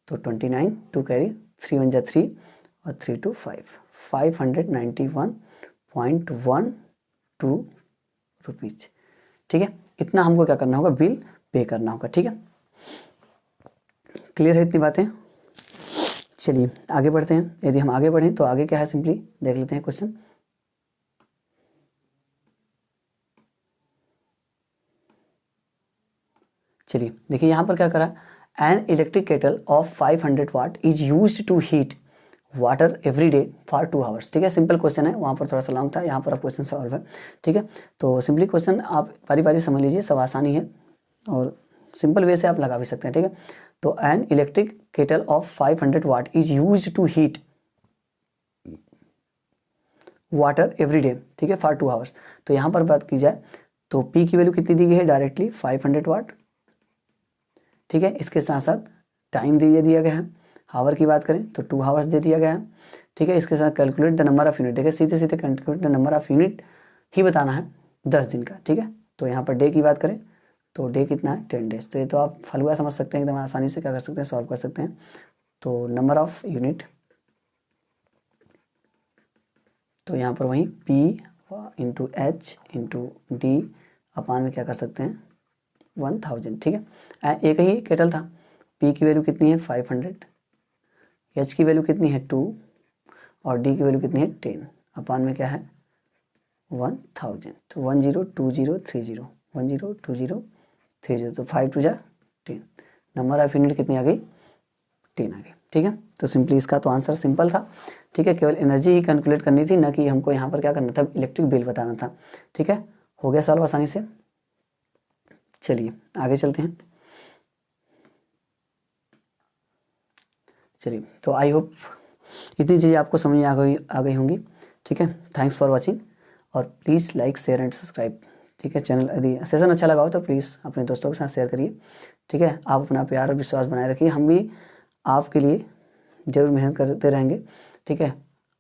तो 29, 2 कैरी, 3 1 जा 3 और 3 2 5, 591.12 रुपीज। ठीक है, इतना हमको क्या करना होगा बिल पे करना होगा। ठीक है, क्लियर है इतनी बातें। चलिए आगे बढ़ते हैं, यदि हम आगे बढ़ें तो आगे क्या है सिंपली देख लेते हैं क्वेश्चन। चलिए देखिए यहाँ पर क्या करा, an electric kettle of 500 watt is used to heat water every day for 2 hours. ठीक है, सिंपल क्वेश्चन है, वहाँ पर थोड़ा सा लॉन्ग था, यहाँ पर आप क्वेश्चन सॉल्व है। ठीक है, तो सिंपली क्वेश्चन आप बारी बारी समझ लीजिए, सब आसानी है और सिंपल वे से आप लगा भी सकते हैं। ठीक है, तो an electric kettle of 500 watt is used to heat water every day, ठीक है, फॉर 2 आवर्स। तो यहाँ पर बात की जाए तो P की वैल्यू कितनी दी गई है डायरेक्टली 500 वाट। ठीक है, इसके साथ साथ टाइम दे दिया गया है, हावर की बात करें तो 2 आवर्स दे दिया गया है। ठीक है, इसके साथ calculate the number of unit, देखिए सीधे सीधे calculate the number of unit ही बताना है 10 दिन का। ठीक है, तो यहाँ पर डे की बात करें तो डे कितना है 10 डेज, तो ये तो आप फलुआ समझ सकते हैं एकदम आसानी से, क्या कर सकते हैं सॉल्व कर सकते हैं। तो नंबर ऑफ यूनिट, तो यहाँ पर वहीं P into H into D अपान में क्या कर सकते हैं 1000। ठीक है, एक ही केटल था, P की वैल्यू कितनी है 500, H की वैल्यू कितनी है 2 और D की वैल्यू कितनी है 10 अपान में क्या है 1000, तो 102030, 102030, तो 5 2 जा 10, नंबर ऑफ यूनिट कितनी आ गई, 10 आ गई। ठीक है, तो सिंपली इसका तो आंसर सिंपल था। ठीक है, केवल एनर्जी ही कैलकुलेट करनी थी, ना कि हमको यहाँ पर क्या करना था, इलेक्ट्रिक बिल बताना था। ठीक है, हो गया सॉल्व आसानी से। चलिए आगे चलते हैं। चलिए, तो आई होप इतनी चीज़ें आपको समझ में आ गई होंगी। ठीक है, थैंक्स फॉर वॉचिंग, और please like share and subscribe. ठीक है, चैनल यदि सेशन अच्छा लगा हो तो प्लीज़ अपने दोस्तों के साथ शेयर करिए। ठीक है, आप अपना प्यार और विश्वास बनाए रखिए, हम भी आपके लिए ज़रूर मेहनत करते रहेंगे। ठीक है,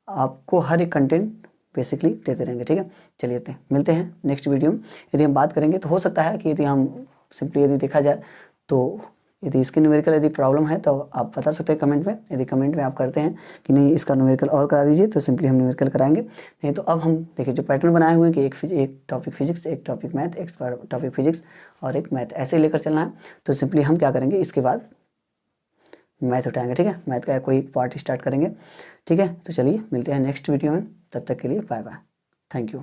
आपको हर एक कंटेंट बेसिकली देते रहेंगे। ठीक है, चलिए मिलते हैं नेक्स्ट वीडियो में। यदि हम बात करेंगे तो हो सकता है कि यदि हम सिंपली यदि देखा जाए तो यदि इसकी न्यूमेरिकल यदि प्रॉब्लम है तो आप बता सकते हैं कमेंट में। यदि कमेंट में आप करते हैं कि नहीं इसका न्यूमेरिकल और करा दीजिए, तो सिंपली हम न्यूमेरिकल कराएंगे। नहीं तो अब हम देखिए जो पैटर्न बनाए हुए हैं कि एक टॉपिक फिजिक्स, एक टॉपिक मैथ, एक टॉपिक फिजिक्स और एक मैथ, ऐसे ही लेकर चलना है। तो सिंपली हम क्या करेंगे, इसके बाद मैथ उठाएंगे। ठीक है, मैथ का कोई पार्ट स्टार्ट करेंगे। ठीक है, तो चलिए मिलते हैं नेक्स्ट वीडियो में, तब तक के लिए बाय बाय, थैंक यू।